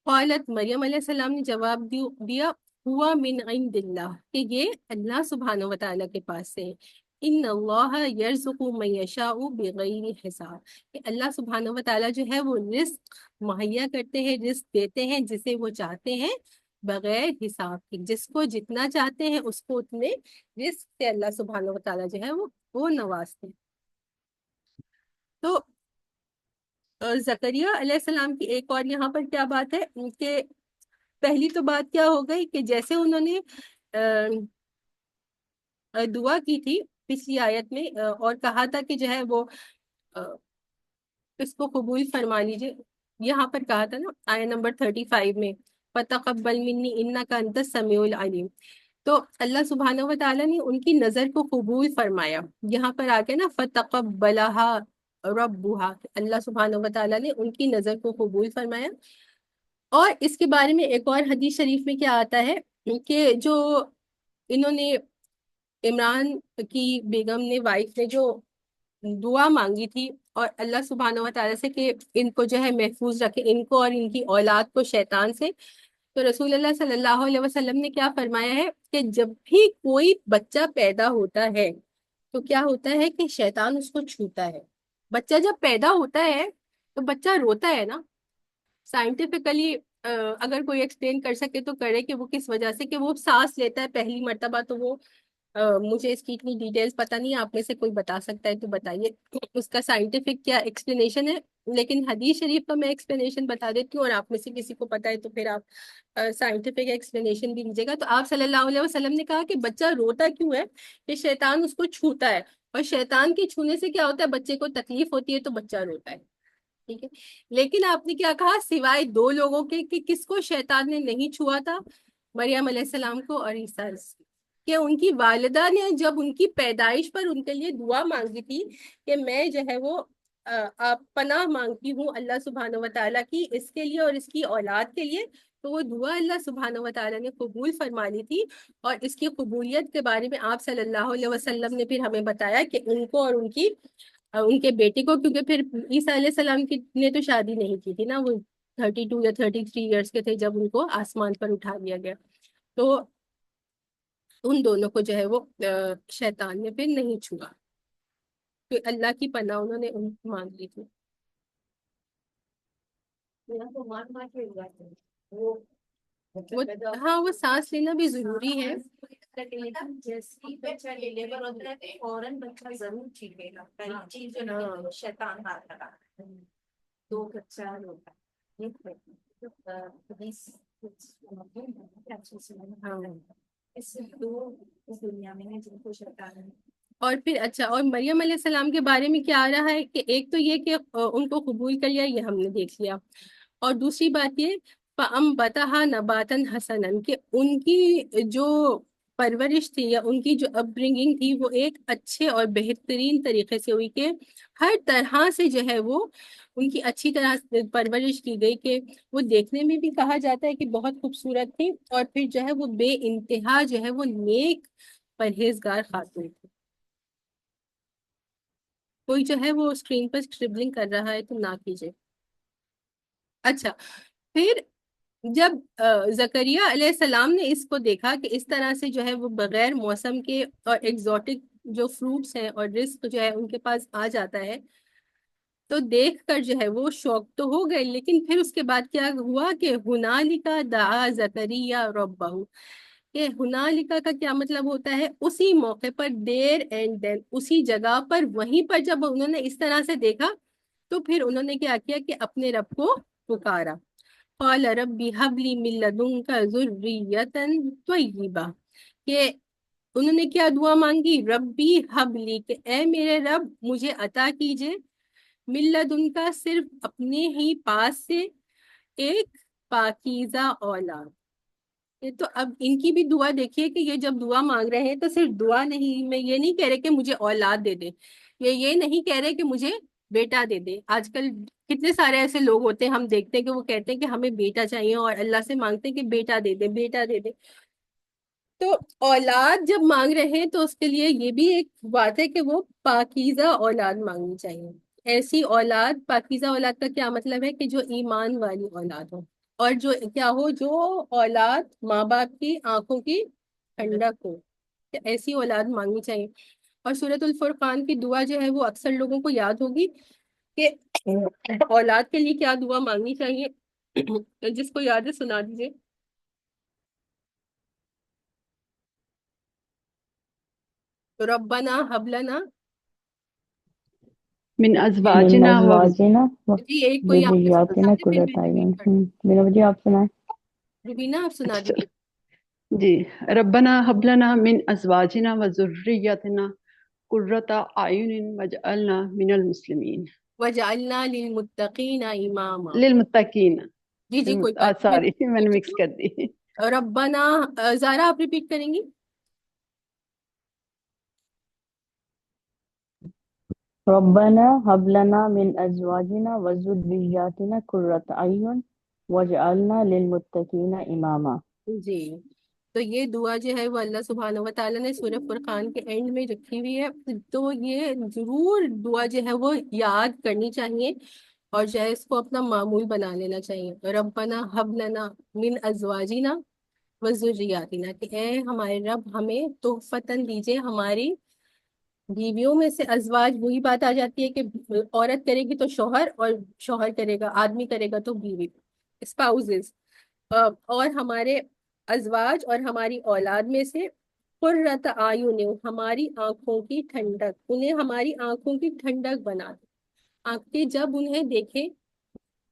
قالت، مریم علیہ السلام نے جواب دیا ہوا من عند اللہ، کہ یہ اللہ سبحانہ و تعالیٰ کے پاس سے ہے۔ ان اللہ یرزق من یشاء بغیر حساب، کہ اللہ سبحانہ و تعالیٰ جو ہے وہ رزق مہیا کرتے ہیں، رزق دیتے ہیں جسے وہ چاہتے ہیں بغیر حساب کے، جس کو جتنا چاہتے ہیں اس کو اتنے رزق سے اللہ سبحانہ و تعالیٰ جو ہے وہ نوازتے ہیں۔ تو زکریا علیہ السلام کی ایک اور یہاں پر کیا بات ہے کہ پہلی تو بات کیا ہو گئی کہ جیسے انہوں نے دعا کی تھی پچھلی آیت میں، اور کہا تھا کہ جو ہے وہ اس کو قبول فرما لیجیے، یہاں پر کہا تھا نا آیت نمبر 35 میں فَتَقَبَّلْ مِنِّي إِنَّكَ أَنْتَ السَّمِيعُ الْعَلِيمُ، تو اللہ سبحانہ و تعالیٰ نے ان کی نظر کو قبول فرمایا۔ یہاں پر آ کے نا فَتَقَبَّلَهَا رَبُّهَا، اللہ سبحانہ و تعالیٰ نے ان کی نظر کو قبول فرمایا۔ اور اس کے بارے میں ایک اور حدیث شریف میں کیا آتا ہے کہ جو انہوں نے عمران کی بیگم نے، وائف نے جو دعا مانگی تھی اور اللہ سبحانہ و تعالیٰ سے کہ ان کو جو ہے محفوظ رکھے، ان کو اور ان کی اولاد کو شیطان سے، تو رسول اللہ صلی اللہ علیہ وسلم نے کیا فرمایا ہے کہ جب بھی کوئی بچہ پیدا ہوتا ہے تو کیا ہوتا ہے کہ شیطان اس کو چھوتا ہے۔ بچہ جب پیدا ہوتا ہے تو بچہ روتا ہے نا، سائنٹیفکلی اگر کوئی ایکسپلین کر سکے تو کرے کہ وہ کس وجہ سے، کہ وہ سانس لیتا ہے پہلی مرتبہ، تو وہ مجھے اس کی اتنی ڈیٹیلز پتہ نہیں ہے، آپ میں سے کوئی بتا سکتا ہے تو بتائیے اس کا سائنٹیفک کیا ایکسپلینیشن ہے، لیکن حدیث شریف کا میں ایکسپلینیشن بتا دیتی ہوں، اور آپ میں سے کسی کو پتا ہے تو پھر آپ سائنٹیفک ایکسپلینیشن بھی دیجیے گا۔ تو آپ صلی اللہ علیہ وسلم نے کہا کہ بچہ روتا کیوں ہے؟ کہ شیطان اس کو چھوتا ہے، اور شیطان کے چھونے سے کیا ہوتا ہے؟ بچے کو تکلیف ہوتی ہے تو بچہ روتا ہے، ٹھیک ہے۔ لیکن آپ نے کیا کہا؟ سوائے دو لوگوں کے، کہ کس کو شیطان نے نہیں چھوا تھا؟ مریم علیہ السلام کو اور عیسیٰ علیہ السلام، کہ ان کی والدہ نے جب ان کی پیدائش پر ان کے لیے دعا مانگی تھی کہ میں جو ہے وہ آپ پناہ مانگتی ہوں اللہ سبحانہ و تعالیٰ کی اس کے لیے اور اس کی اولاد کے لیے، تو وہ دعا اللہ سبحانہ و تعالیٰ نے قبول فرما لی تھی۔ اور اس کی قبولیت کے بارے میں آپ صلی اللہ علیہ وسلم نے پھر ہمیں بتایا کہ ان کو اور ان کے بیٹے کو، کیونکہ پھر عیسیٰ علیہ السلام کی نے تو شادی نہیں کی تھی نا، وہ 32 یا 33 ایئرس کے تھے جب ان کو آسمان پر اٹھا دیا گیا، تو ان دونوں کو جو ہے وہ شیطان نے پھر نہیں چھوا، تو اللہ کی پناہ انہوں نے مانگ لی تھی۔ ہاں وہ سانس لینا بھی ضروری ہے، جیسے بچہ ڈیلیور ہوتا ہے فوراً بچہ ضرور چیخے گا، پہلی چیز جو ہے شیطان ہاتھ لگا دو بچہ ہوتا ہے، اس دو اس دنیا میں ہے جن کو شیطان۔ اور پھر اچھا، اور مریم علیہ السلام کے بارے میں کیا آ رہا ہے کہ ایک تو یہ کہ ان کو قبول کر لیا، یہ ہم نے دیکھ لیا، اور دوسری بات یہ فَأَنبَتَهَا نَبَاتًا حَسَنًا، کہ ان کی جو پرورش تھی یا ان کی جو اپ برنگنگ تھی وہ ایک اچھے اور بہترین طریقے سے ہوئی، کہ ہر طرح سے جو ہے وہ ان کی اچھی طرح پرورش کی گئی، کہ وہ دیکھنے میں بھی کہا جاتا ہے کہ بہت خوبصورت تھی، اور پھر جو ہے وہ بے انتہا جو ہے وہ نیک پرہیزگار خاتون تھی۔ کوئی جو ہے وہ اسکرین پر اسکربلنگ کر رہا ہے تو نہ کیجیے۔ اچھا، پھر جب زکریا علیہ السلام نے اس کو دیکھا کہ اس طرح سے جو ہے وہ بغیر موسم کے اور ایگزوٹک جو فروٹس ہیں اور رزق جو ہے ان کے پاس آ جاتا ہے، تو دیکھ کر جو ہے وہ شوق تو ہو گئے، لیکن پھر اس کے بعد کیا ہوا کہ ہنالک دعا زکریا ربہ، کہ ہنالکا کا کیا مطلب ہوتا ہے؟ اسی موقع پر، دیر اینڈ دین، اسی جگہ پر، وہیں پر جب انہوں نے اس طرح سے دیکھا تو پھر انہوں نے کیا کیا کہ اپنے رب کو پکارا، قال ربی ہب لی من لدنک ذریۃ طیبہ، کہ انہوں نے کیا دعا مانگی، ربی ہب لی، کہ اے میرے رب مجھے عطا کیجے، من لدنک صرف اپنے ہی پاس سے، ایک پاکیزہ اولاد۔ یہ تو اب ان کی بھی دعا دیکھیے کہ یہ جب دعا مانگ رہے ہیں تو صرف دعا نہیں، میں یہ نہیں کہہ رہے کہ مجھے اولاد دے دے، یہ نہیں کہہ رہے کہ مجھے بیٹا دے دے۔ آج کل کتنے سارے ایسے لوگ ہوتے ہیں، ہم دیکھتے ہیں کہ وہ کہتے ہیں کہ ہمیں بیٹا چاہیے اور اللہ سے مانگتے ہیں کہ بیٹا دے دے، بیٹا دے دے۔ تو اولاد جب مانگ رہے ہیں تو اس کے لیے یہ بھی ایک بات ہے کہ وہ پاکیزہ اولاد مانگنی چاہیے۔ ایسی اولاد، پاکیزہ اولاد کا کیا مطلب ہے کہ جو ایمان والی اولاد ہو، اور جو کیا ہو، جو اولاد ماں باپ کی آنکھوں کی ٹھنڈک ہو، کہ ایسی اولاد مانگنی چاہیے۔ اور سورۃ الفرقان کی دعا جو ہے وہ اکثر لوگوں کو یاد ہوگی کہ اولاد کے لیے کیا دعا مانگنی چاہیے، جس کو یاد ہے سنا دیجیے۔ ربنا حب لنا، من من ازواجنا ازواجنا جی ایک کوئی آپ نے سنا وذریاتنا دے، پھر قرۃ میں اعین۔ repeat کر میرا مجھے آپ سنائیں۔ روبینہ آپ سنا دیجیے۔ جی، ربنا هب لنا من ازواجنا وذريتنا قرة اعين واجعلنا من المسلمين وجعلنا للمتقین اماما۔ للمتقین۔ جی جی کوئی بات نہیں، سوری میں نے مکس کر دی۔ ربنا، زارا آپ ریپیٹ کریں گی؟ ربنا هب لنا من ازواجنا وذرياتنا قرۃ اعین واجعلنا للمتقین اماما۔ جی، تو یہ دعا جو ہے وہ اللہ سبحانہ و تعالیٰ نے سورہ فرقان کے اینڈ میں رکھی ہوئی ہے، تو یہ ضرور دعا جو ہے وہ یاد کرنی چاہیے اور جو ہے اس کو اپنا معمول بنا لینا چاہیے۔ ربنا حب لنا من ازواجنا وذریاتنا، کہ اے ہمارے رب ہمیں تحفتاً دیجیے ہماری بیویوں میں سے، ازواج وہی بات آ جاتی ہے کہ عورت کرے گی تو شوہر، اور شوہر کرے گا، آدمی کرے گا تو بیوی، اسپاؤزز، اور ہمارے ازواج اور ہماری اولاد میں سے قرۃ اعین، ہماری آنکھوں کی ٹھنڈک، انہیں ہماری آنکھوں کی ٹھنڈک بنا دے، آنکھیں جب انہیں دیکھے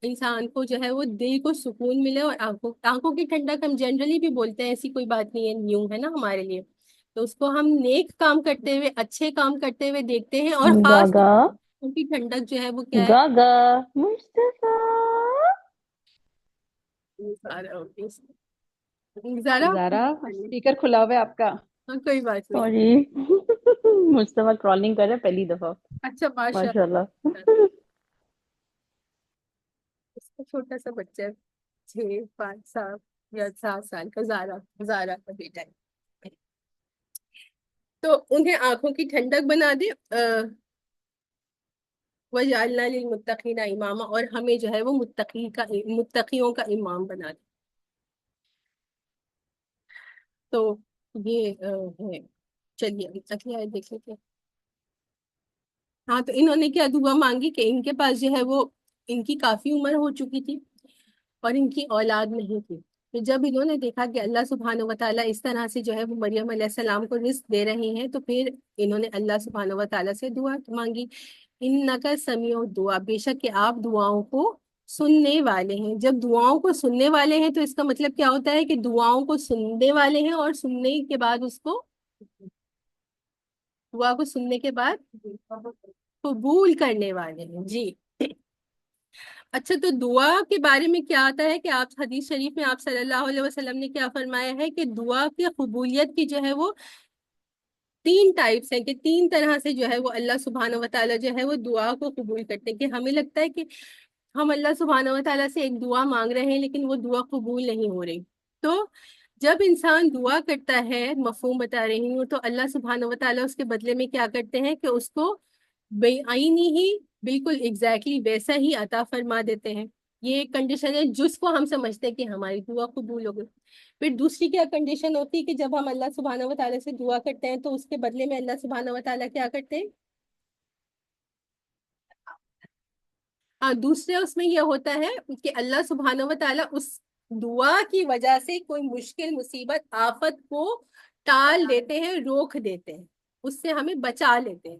انسان کو جو ہے وہ دل کو سکون ملے، اور آنکھوں کی ٹھنڈک ہم جنرلی بھی بولتے ہیں، ایسی کوئی بات نہیں ہے، نیو ہے نا ہمارے لیے، تو اس کو ہم نیک کام کرتے ہوئے، اچھے کام کرتے ہوئے دیکھتے ہیں، اور خاص طور گاگا پر آنکھوں کی ٹھنڈک جو ہے وہ کیا ہے؟ گاگا مصطفیٰ زارا زارا اسپیکر کھلا ہوا ہے آپ کا۔ ہاں کوئی بات نہیں، سوری مصطفیٰ کرالنگ کر رہے ہیں پہلی دفعہ، اچھا ماشاء ماشاء اللہ۔ اللہ، اس کا چھوٹا سا بچہ ہے، 6 5 سال یا 7 سال کا، زارا کا بیٹا ہے، تو انہیں آنکھوں کی ٹھنڈک بنا دے، وَجَعَلْنَا لِلْمُتَّقِينَ اماما، اور ہمیں جو ہے وہ متقیوں کا امام بنا دے۔ تو یہ ہے، چلیے اگلی آیت دیکھ لیتے ہیں۔ ہاں تو انہوں نے کیا دعا مانگی کہ ان کے پاس جو ہے وہ، ان کی کافی عمر ہو چکی تھی اور ان کی اولاد نہیں تھی، تو جب انہوں نے دیکھا کہ اللہ سبحانہ و تعالیٰ اس طرح سے جو ہے وہ مریم علیہ السلام کو رزق دے رہے ہیں، تو پھر انہوں نے اللہ سبحانہ و تعالیٰ سے دعا مانگی، انک سمیع الدعا، بے شک کہ آپ دعاؤں کو سننے والے ہیں۔ جب دعاؤں کو سننے والے ہیں تو اس کا مطلب کیا ہوتا ہے کہ دعاؤں کو سننے والے ہیں، اور سننے کے بعد اس کو، دعا کو سننے کے بعد قبول کرنے والے ہیں۔ جی اچھا، تو دعا کے بارے میں کیا آتا ہے کہ آپ حدیث شریف میں آپ صلی اللہ علیہ وسلم نے کیا فرمایا ہے کہ دعا کی قبولیت کی جو ہے وہ 3 ٹائپس ہیں، کہ 3 طرح سے جو ہے وہ اللہ سبحانہ و تعالیٰ جو ہے وہ دعا کو قبول کرتے ہیں، کہ ہمیں لگتا ہے کہ ہم اللہ سبحانہ و تعالیٰ سے ایک دعا مانگ رہے ہیں لیکن وہ دعا قبول نہیں ہو رہی، تو جب انسان دعا کرتا ہے، مفہوم بتا رہی ہوں، تو اللہ سبحانہ و تعالیٰ اس کے بدلے میں کیا کرتے ہیں کہ اس کو بے آئینی ہی، بالکل ایگزیکٹلی ویسا ہی عطا فرما دیتے ہیں۔ یہ ایک کنڈیشن ہے جس کو ہم سمجھتے ہیں کہ ہماری دعا قبول ہو گئی۔ پھر دوسری کیا کنڈیشن ہوتی ہے کہ جب ہم اللہ سبحانہ و تعالیٰ سے دعا کرتے ہیں تو اس کے بدلے میں اللہ سبحانہ و تعالیٰ کیا کرتے ہیں؟ ہاں، دوسرے اس میں یہ ہوتا ہے کہ اللہ سبحانہ و تعالیٰ اس دعا کی وجہ سے کوئی مشکل، مصیبت، آفت کو ٹال دیتے ہیں، روک دیتے ہیں، اس سے ہمیں بچا لیتے ہیں۔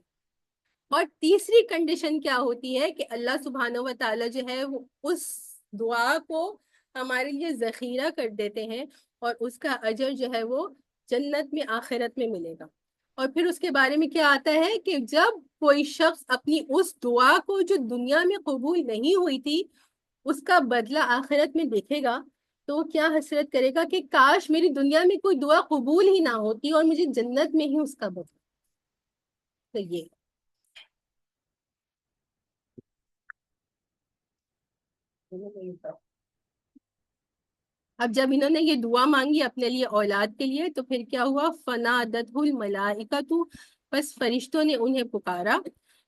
اور تیسری کنڈیشن کیا ہوتی ہے کہ اللہ سبحانہ و تعالیٰ جو ہے وہ اس دعا کو ہمارے لیے ذخیرہ کر دیتے ہیں، اور اس کا اجر جو ہے وہ جنت میں آخرت میں ملے گا۔ اور پھر اس کے بارے میں کیا آتا ہے کہ جب کوئی شخص اپنی اس دعا کو جو دنیا میں قبول نہیں ہوئی تھی اس کا بدلہ آخرت میں دیکھے گا، تو وہ کیا حسرت کرے گا کہ کاش میری دنیا میں کوئی دعا قبول ہی نہ ہوتی اور مجھے جنت میں ہی اس کا بدلہ۔ تو یہ اب جب انہوں نے یہ دعا مانگی اپنے لیے اولاد کے لیے، تو پھر کیا ہوا؟ فنادتہ الملائکۃ، بس فرشتوں نے انہیں پکارا،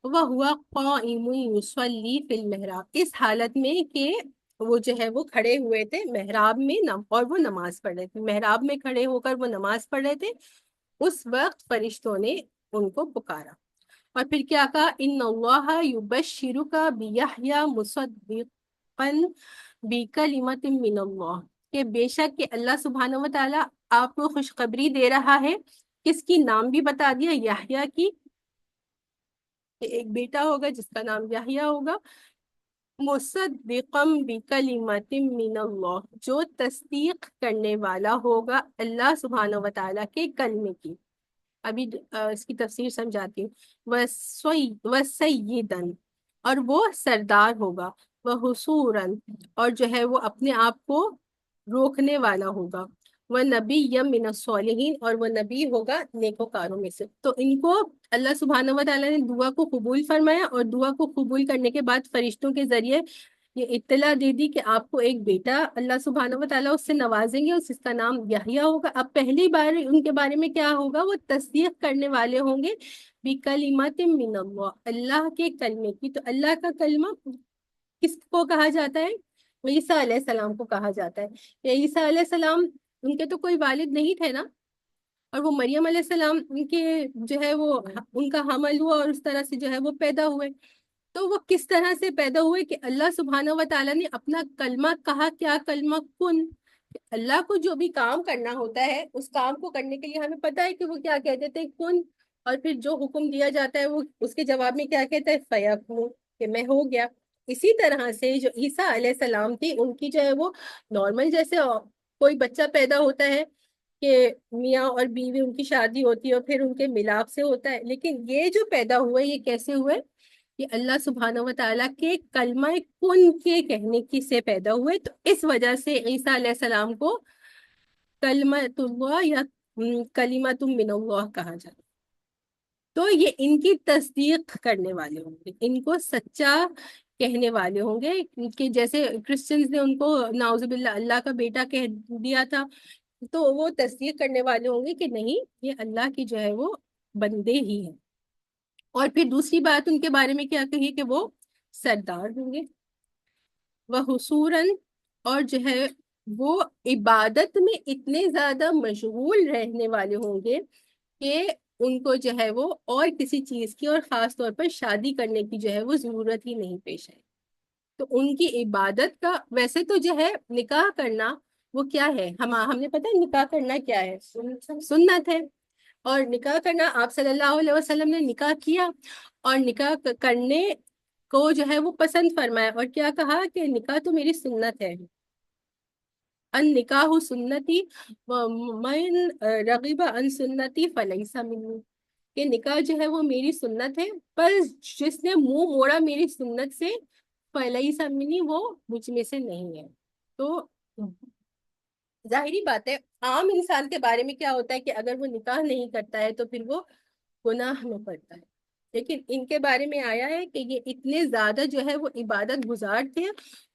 وہو قائم یصلی فی المحراب، اس حالت میں کہ وہ جو ہے وہ کھڑے ہوئے تھے محراب میں، اور وہ نماز پڑھ رہے تھے، محراب میں کھڑے ہو کر وہ نماز پڑھ رہے تھے۔ اس وقت فرشتوں نے ان کو پکارا، اور پھر کیا کہا؟ ان اللہ یبشرک بیحییٰ مصدقا بکلمۃ من اللہ، کہ بے شک کہ اللہ سبحانہ و تعالیٰ آپ کو خوشخبری دے رہا ہے، کس کی؟ نام بھی بتا دیا، یحییٰ کی، کہ ایک بیٹا ہوگا جس کا نام یحییٰ ہوگا، مصدقا بکلمۃ من اللہ، جو تصدیق کرنے والا ہوگا اللہ سبحانہ و تعالیٰ کے کلمے کی۔ ابھی اس کی تفسیر سمجھاتی ہوں۔ وسیدن، اور وہ سردار ہوگا، وحصورن، اور جو ہے وہ اپنے آپ کو روکنے والا ہوگا، ونبی من الصالحین، اور وہ نبی ہوگا نیکوکاروں میں سے۔ تو ان کو اللہ سبحانہ و تعالیٰ نے دعا کو قبول فرمایا، اور دعا کو قبول کرنے کے بعد فرشتوں کے ذریعے یہ اطلاع دے دی کہ آپ کو ایک بیٹا اللہ سبحانہ و تعالیٰ اس سے نوازیں گے، اس کا نام یحییٰ ہوگا۔ اب پہلی بار ان کے بارے میں کیا ہوگا؟ وہ تصدیق کرنے والے ہوں گے بکلمۃ من اللہ، اللہ کے کلمے کی۔ تو اللہ کا کلمہ کس کو کہا جاتا ہے؟ عیسیٰ علیہ السلام کو کہا جاتا ہے۔ کہ عیسیٰ علیہ السلام، ان کے تو کوئی والد نہیں تھے نا، اور وہ مریم علیہ السلام ان کے جو ہے وہ ان کا حمل ہوا، اور اس طرح سے جو ہے وہ پیدا ہوئے۔ تو وہ کس طرح سے پیدا ہوئے کہ اللہ سبحانہ و تعالیٰ نے اپنا کلمہ کہا، کیا کلمہ؟ کن۔ اللہ کو جو بھی کام کرنا ہوتا ہے اس کام کو کرنے کے لیے ہمیں پتہ ہے کہ وہ کیا کہتے تھے؟ کن۔ اور پھر جو حکم دیا جاتا ہے وہ اس کے جواب میں کیا کہتا ہے؟ فیکون، کہ میں ہو گیا۔ اسی طرح سے جو عیسیٰ علیہ السلام تھی، ان کی جو ہے وہ نارمل جیسے کوئی بچہ پیدا ہوتا ہے کہ میاں اور بیوی ان کی شادی ہوتی ہے اور پھر ان کے ملاپ سے ہوتا ہے، لیکن یہ جو پیدا ہوئے یہ کیسے ہوئے؟ یہ اللہ سبحانہ و تعالیٰ کے کلمہ کن کے کہنے کی سے پیدا ہوئے۔ تو اس وجہ سے عیسیٰ علیہ السلام کو کلمۃ اللہ یا کلمۃ من اللہ کہا جاتا ہے۔ تو یہ ان کی تصدیق کرنے والے ہوں گے، ان کو سچا کہنے والے ہوں گے، کہ جیسے کرسچنز نے ان کو نعوذ باللہ اللہ کا بیٹا کہہ دیا تھا، تو وہ تصدیق کرنے والے ہوں گے کہ نہیں، یہ اللہ کی جو ہے وہ بندے ہی ہیں۔ اور پھر دوسری بات ان کے بارے میں کیا کہی؟ کہ وہ سردار ہوں گے، وہ حصوراً، اور جو ہے وہ عبادت میں اتنے زیادہ مشغول رہنے والے ہوں گے کہ ان کو جو ہے وہ اور کسی چیز کی، اور خاص طور پر شادی کرنے کی جو ہے وہ ضرورت ہی نہیں پیش آئی۔ تو ان کی عبادت کا، ویسے تو جو ہے نکاح کرنا وہ کیا ہے؟ ہم نے پتہ ہے نکاح کرنا کیا ہے؟ سنت ہے۔ اور نکاح کرنا، آپ صلی اللہ علیہ وسلم نے نکاح کیا، اور نکاح کرنے کو جو ہے وہ پسند فرمایا، اور کیا کہا؟ کہ نکاح تو میری سنت ہے، النکاح سنتی ومن رغب عن سنتی فلیس منی، کہ نکاح جو ہے وہ میری سنت ہے، پر جس نے منہ موڑا میری سنت سے، فلیس منی، وہ مجھ میں سے نہیں ہے۔ تو ظاہری بات ہے عام انسان کے بارے میں کیا ہوتا ہے کہ اگر وہ نکاح نہیں کرتا ہے تو پھر وہ گناہ میں پڑتا ہے، لیکن ان کے بارے میں آیا ہے کہ یہ اتنے زیادہ جو ہے وہ عبادت گزار تھے،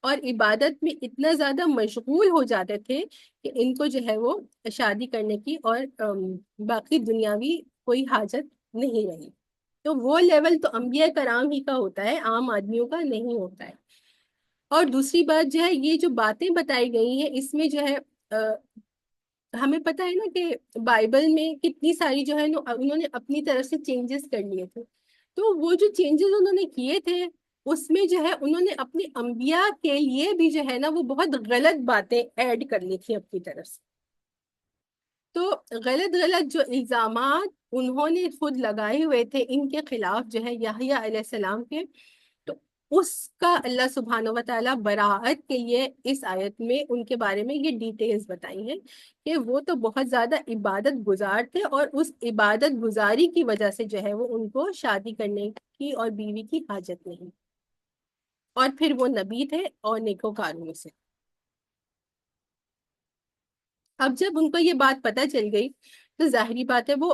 اور عبادت میں اتنا زیادہ مشغول ہو جاتے تھے کہ ان کو جو ہے وہ شادی کرنے کی اور باقی دنیاوی کوئی حاجت نہیں رہی۔ تو وہ لیول تو انبیاء کرام ہی کا ہوتا ہے، عام آدمیوں کا نہیں ہوتا ہے۔ اور دوسری بات جو ہے، یہ جو باتیں بتائی گئی ہیں اس میں جو ہے ہمیں پتہ ہے نا کہ بائبل میں کتنی ساری جو ہے انہوں نے اپنی طرف سے چینجز کر لیے تھے۔ تو وہ جو چینجز انہوں نے کیے تھے اس میں جو ہے انہوں نے اپنے انبیاء کے لیے بھی جو ہے نا وہ بہت غلط باتیں ایڈ کر لی تھی اپنی طرف سے۔ تو غلط غلط جو الزامات انہوں نے خود لگائے ہوئے تھے ان کے خلاف جو ہے یحییٰ علیہ السلام کے، تو اس کا اللہ سبحانہ و تعالیٰ براءت کے لیے اس آیت میں ان کے بارے میں یہ ڈیٹیلز بتائی ہیں کہ وہ تو بہت زیادہ عبادت گزار تھے، اور اس عبادت گزاری کی وجہ سے جو ہے وہ ان کو شادی کرنے کی اور بیوی کی حاجت نہیں، اور پھر وہ نبی تھے اور نیکوکاروں میں سے۔ اب جب ان کو یہ بات پتہ چل گئی تو ظاہری بات ہے وہ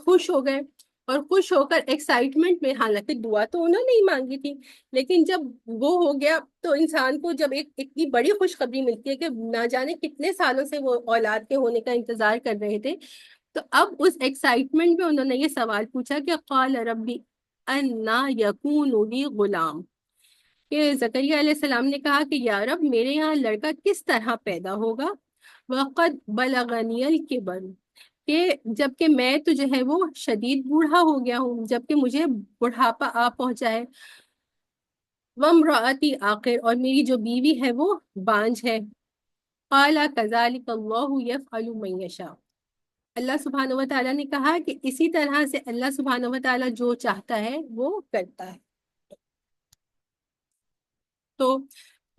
خوش ہو گئے، اور خوش ہو کر ایکسائٹمنٹ میں، حالانکہ دعا تو انہوں نے ہی مانگی تھی، لیکن جب وہ ہو گیا تو انسان کو جب ایک اتنی بڑی خوشخبری ملتی ہے کہ نہ جانے کتنے سالوں سے وہ اولاد کے ہونے کا انتظار کر رہے تھے، تو اب اس ایکسائٹمنٹ میں انہوں نے یہ سوال پوچھا کہ قال ربی انا یکون لی غلام، کہ زکریا علیہ السلام نے کہا کہ یا رب میرے یہاں لڑکا کس طرح پیدا ہوگا، وقد بلغنی الکبر، کہ جبکہ میں تو جو ہے وہ شدید بوڑھا ہو گیا ہوں، جبکہ مجھے بڑھاپا آ پہنچا ہے، وامرأتی عاقر، اور میری جو بیوی ہے وہ بانجھ ہے، قال کذالک اللہ یفعل من یشاء، اللہ سبحانہ و تعالیٰ نے کہا کہ اسی طرح سے اللہ سبحانہ و تعالیٰ جو چاہتا ہے وہ کرتا ہے۔ تو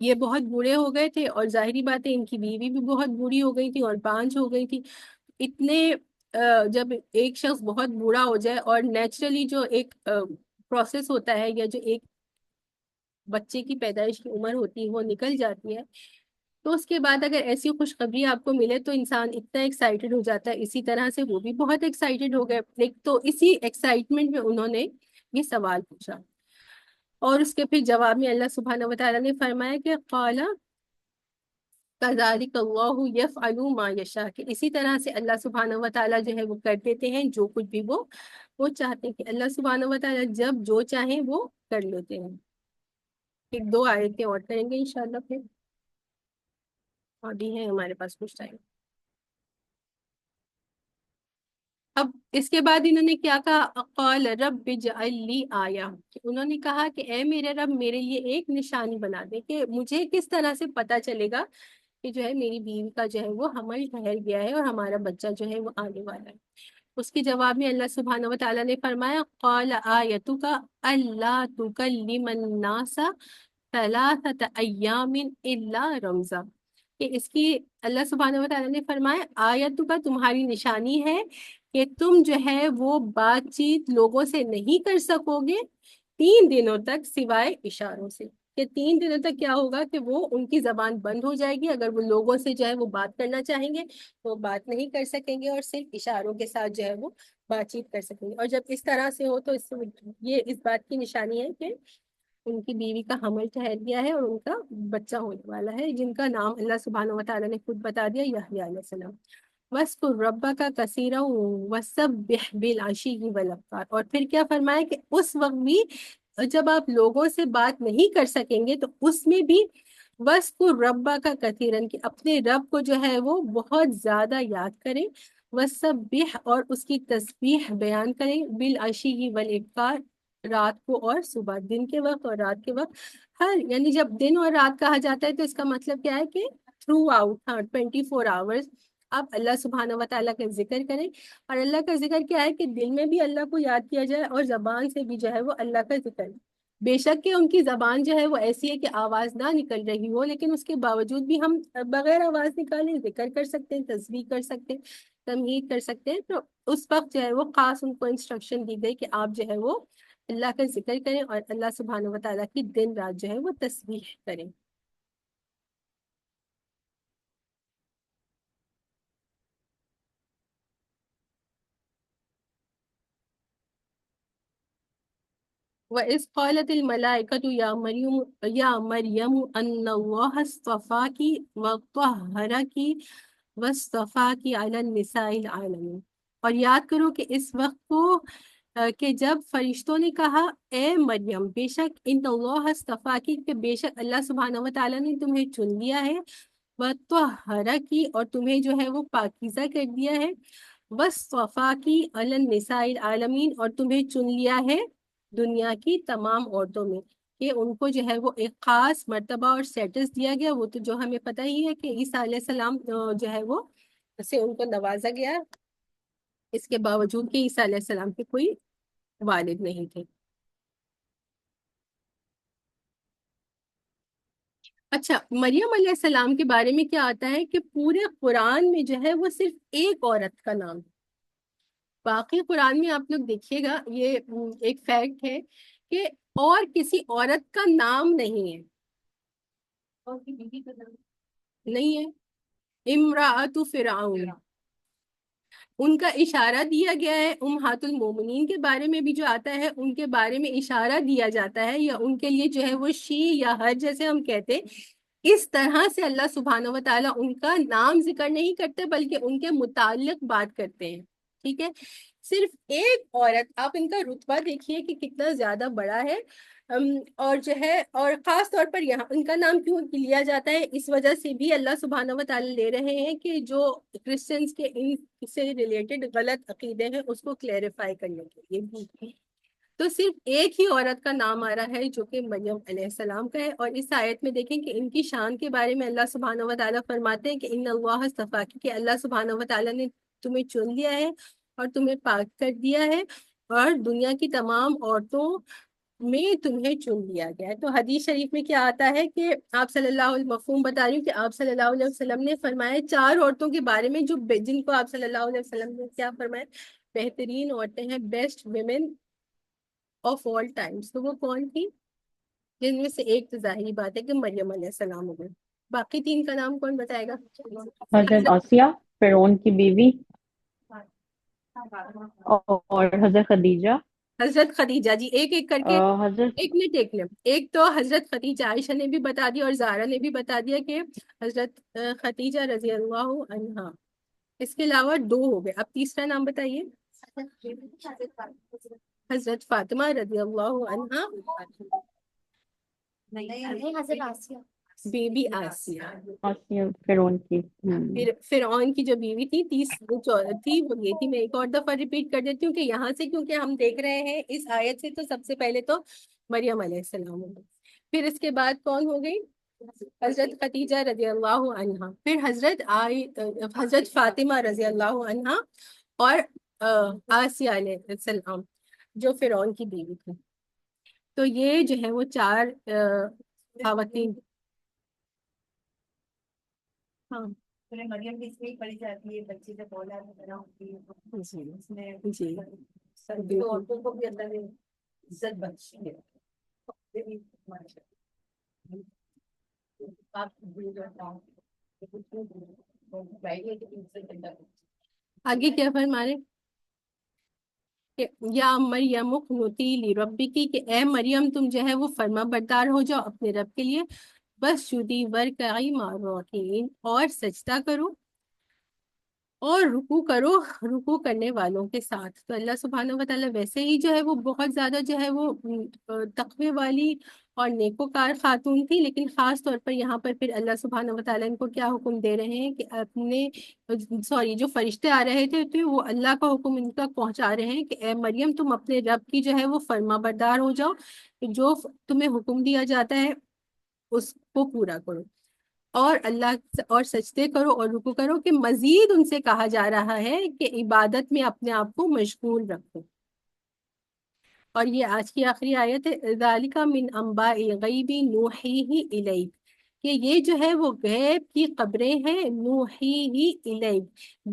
یہ بہت بوڑھے ہو گئے تھے، اور ظاہری بات ہے ان کی بیوی بھی بہت بوڑھی ہو گئی تھی اور بانجھ ہو گئی تھی۔ اتنے جب ایک شخص بہت بوڑھا ہو جائے اور نیچرلی جو ایک پروسیس ہوتا ہے، یا جو ایک بچے کی پیدائش کی عمر ہوتی ہے وہ نکل جاتی ہے، تو اس کے بعد اگر ایسی خوشخبری آپ کو ملے تو انسان اتنا ایکسائٹیڈ ہو جاتا ہے۔ اسی طرح سے وہ بھی بہت ایکسائٹیڈ ہو گئے، لیکن تو اسی ایکسائٹمنٹ میں انہوں نے یہ سوال پوچھا، اور اس کے پھر جواب میں اللہ سبحانہ و تعالیٰ نے فرمایا کہ قال کذالک اللہ یفعل ما یشاء، کہ اسی طرح سے اللہ سبحانہ و تعالیٰ جو ہے وہ کر دیتے ہیں جو کچھ بھی وہ چاہتے ہیں، کہ اللہ سبحانہ و تعالیٰ جب جو چاہیں وہ کر لیتے ہیں۔ ایک دو آیتیں اور کریں گے انشاءاللہ، پھر ابھی ہے ہمارے پاس کچھ ٹائم۔ اب اس کے بعد انہوں نے کیا کہا، قال رب اجعل لی آیہ، کہ انہوں نے کہا کہ اے میرے رب میرے لیے ایک نشانی بنا دے، کہ مجھے کس طرح سے پتہ چلے گا کہ جو ہے میری بیوی کا جو ہے وہ حمل ٹھہر گیا ہے اور ہمارا بچہ جو ہے وہ آنے والا ہے۔ اس کے جواب میں اللہ سبحانہ و تعالیٰ نے فرمایا قال آیتک الا تکلم الناس ثلاثۃ ایام الا رمزا، کہ اس کی اللہ سبحانہ و تعالیٰ نے فرمایا آیت کا تمہاری نشانی ہے کہ تم جو ہے وہ بات چیت لوگوں سے نہیں کر سکو گے 3 دنوں تک سوائے اشاروں سے، کہ 3 دنوں تک کیا ہوگا کہ وہ ان کی زبان بند ہو جائے گی، اگر وہ لوگوں سے جو ہے وہ بات کرنا چاہیں گے وہ بات نہیں کر سکیں گے، اور صرف اشاروں کے ساتھ جو ہے وہ بات چیت کر سکیں گے۔ اور جب اس طرح سے ہو تو یہ اس بات کی نشانی ہے کہ ان کی بیوی کا حمل ٹھہر گیا ہے اور ان کا بچہ ہونے والا ہے، جن کا نام اللہ سبحانہ و تعالیٰ نے خود بتا دیا، یحییٰ علیہ السلام۔ وَاذْكُر رَبَّكَ كَثِيرًا وَسَبِّحْ بِالْعَشِيِّ وَالْإِبْكَارِ، اور پھر کیا فرمایا کہ اس وقت بھی جب آپ لوگوں سے بات نہیں کر سکیں گے تو اس میں بھی وَاذْكُر رَبَّكَ كَثِيرًا، کہ اپنے رب کو جو ہے وہ بہت زیادہ یاد کریں، وَسَبِّحْ، اور اس کی تسبیح بیان کریں، بِالْعَشِيِّ وَالْإِبْكَارِ، رات کو اور صبح، دن کے وقت اور رات کے وقت، ہر یعنی جب دن اور رات کہا جاتا ہے تو اس کا مطلب کیا ہے کہ تھرو آؤٹ، ہاں 24 آورز آپ اللہ سبحانہ و تعالیٰ کا ذکر کریں۔ اور اللہ کا ذکر کیا ہے کہ دل میں بھی اللہ کو یاد کیا جائے اور زبان سے بھی جو ہے وہ اللہ کا ذکر، بے شک کہ ان کی زبان جو ہے وہ ایسی ہے کہ آواز نہ نکل رہی ہو، لیکن اس کے باوجود بھی ہم بغیر آواز نکالے ذکر کر سکتے ہیں، تسبیح کر سکتے ہیں، تمہید کر سکتے ہیں۔ تو اس وقت جو ہے وہ خاص ان کو انسٹرکشن دی گئی کہ آپ جو ہے وہ اللہ کا ذکر کریں اور اللہ سبحانہ و تعالیٰ کی دن رات جو ہے وہ تسبیح کریں۔ وَإِذْ قَالَتِ الْمَلَائِكَةُ يَا مَرْيَمُ أَنَّ اللَّهَ اصْطَفَاكِ وَطَهَّرَكِ وَاصْطَفَاكِ عَلَى النِّسَاءِ الْعَالَمِينَ، اور یاد کرو کہ اس وقت کو کہ جب فرشتوں نے کہا اے مریم، بے شک ان اللہ اصطفاکی، کہ بے شک اللہ سبحانہ و تعالیٰ نے تمہیں چن لیا ہے، وطہرکی، اور تمہیں جو ہے وہ پاکیزہ کر دیا ہے، واصطفاکی علی النساء العالمین، اور تمہیں چن لیا ہے دنیا کی تمام عورتوں میں، کہ ان کو جو ہے وہ ایک خاص مرتبہ اور سٹیٹس دیا گیا۔ وہ تو جو ہمیں پتہ ہی ہے کہ عیسیٰ علیہ السلام جو ہے وہ سے ان کو نوازا گیا اس کے باوجود کہ عیسیٰ علیہ السلام کے کوئی والد نہیں تھے۔ اچھا، مریم علیہ السلام کے بارے میں کیا آتا ہے کہ پورے قرآن میں جو ہے وہ صرف ایک عورت کا نام ہے۔ باقی قرآن میں آپ لوگ دیکھیے گا، یہ ایک فیکٹ ہے کہ اور کسی عورت کا نام نہیں ہے، اور کی بیوی کا نام نہیں ہے۔ امراۃ فرعون، ان کا اشارہ دیا گیا ہے۔ امہات المومنین کے بارے میں بھی جو آتا ہے ان کے بارے میں اشارہ دیا جاتا ہے، یا ان کے لیے جو ہے وہ شی یا ہر جیسے ہم کہتے ہیں، اس طرح سے اللہ سبحانہ و تعالیٰ ان کا نام ذکر نہیں کرتے بلکہ ان کے متعلق بات کرتے ہیں، ٹھیک ہے۔ صرف ایک عورت، آپ ان کا رتبہ دیکھیے کہ کتنا زیادہ بڑا ہے، اور جو ہے، اور خاص طور پر یہاں ان کا نام کیوں لیا جاتا ہے، اس وجہ سے بھی اللہ سبحانہ و تعالیٰ لے رہے ہیں کہ جو کرسچنس کے ان سے ریلیٹڈ غلط عقیدے ہیں اس کو کلیریفائی کرنے کے لیے بھی۔ تو صرف ایک ہی عورت کا نام آ رہا ہے جو کہ مریم علیہ السلام کا ہے، اور اس آیت میں دیکھیں کہ ان کی شان کے بارے میں اللہ سبحانہ و تعالیٰ فرماتے ہیں کہ ان اللہ اصطفاک، کہ اللہ سبحانہ و تعالیٰ نے تمہیں چن لیا ہے اور تمہیں پاک کر دیا ہے، اور دنیا کی تمام عورتوں میں تمہیں چن لیا گیا ہے۔ تو حدیث شریف میں کیا آتا ہے کہ آپ صلی اللہ علیہ مفہوم بتا رہی ہوں کہ آپ صلی اللہ علیہ وسلم نے فرمایا 4 عورتوں کے بارے میں جن کو آپ صلی اللہ علیہ وسلم نے کیا فرمایا، بہترین عورتیں ہیں، best women of all times. تو وہ کون تھی؟ جن میں سے ایک تو ظاہری بات ہے کہ مریم علیہ السلام ہو گئے، باقی 3 کا نام کون بتائے گا؟ حضرت آسیہ فرعون کی بیوی، اور حضرت خدیجہ، حضرت خدیجہ جی، ایک ایک کر کے، حضرت ایک منٹ، ایک تو حضرت خدیجہ، عائشہ نے بھی بتا دیا اور زہرا نے بھی بتا دیا کہ حضرت خدیجہ رضی اللہ عنہا۔ اس کے علاوہ 2 ہو گئے، اب تیسرا نام بتائیے۔ حضرت فاطمہ رضی اللہ عنہا، نہیں، حضرت آسیہ۔ بی بی آسیہ، آسیہ فرعون کی پھر فرعون کی جو بیوی تھی تھی وہ یہ تھی۔ میں ایک اور دفعہ ریپیٹ کر دیتی ہوں کہ یہاں سے کیونکہ ہم دیکھ رہے ہیں اس آیت سے، تو سب سے پہلے تو مریم علیہ السلام ہو گئی، پھر اس کے بعد کون ہو گئی؟ حضرت خدیجہ رضی اللہ عنہا، پھر حضرت فاطمہ رضی اللہ عنہا، اور آسیہ علیہ السلام جو فرعون کی بیوی تھی۔ تو یہ جو ہے وہ 4 خواتین۔ ہاں مریم بھی اس میں ہی پڑھی جاتی ہے، بچے جب اولاد پیدا ہوتی ہے جی اس میں جی سبھی عورتوں کو بھی اللہ نے عزت بخشی ہے۔ آگے کیا فرمانے کہ یا مریم اقنتی لربکی، کہ اے مریم تم جو ہے وہ فرما بردار ہو جاؤ اپنے رب کے لیے، بس شدی ورکعی مع الراکعین، اور سجدہ کرو اور رکوع کرو رکوع کرنے والوں کے ساتھ۔ تو اللہ سبحانہ و تعالیٰ ویسے ہی جو ہے وہ بہت زیادہ جو ہے وہ تقوی والی اور نیکوکار خاتون تھی، لیکن خاص طور پر یہاں پر پھر اللہ سبحانہ و تعالیٰ ان کو کیا حکم دے رہے ہیں کہ جو فرشتے آ رہے تھے تو وہ اللہ کا حکم ان تک پہنچا رہے ہیں کہ اے مریم تم اپنے رب کی جو ہے وہ فرما بردار ہو جاؤ، جو تمہیں حکم دیا جاتا ہے اس کو پورا کرو، اور اللہ اور سجدے کرو اور رکوع کرو، کہ مزید ان سے کہا جا رہا ہے کہ عبادت میں اپنے آپ کو مشغول رکھو۔ اور یہ آج کی آخری آیت ہے، ذالک من انباء الغیب نوحیہ الیک، کہ یہ جو ہے وہ غیب کی خبریں ہیں، نوحیہ الیک،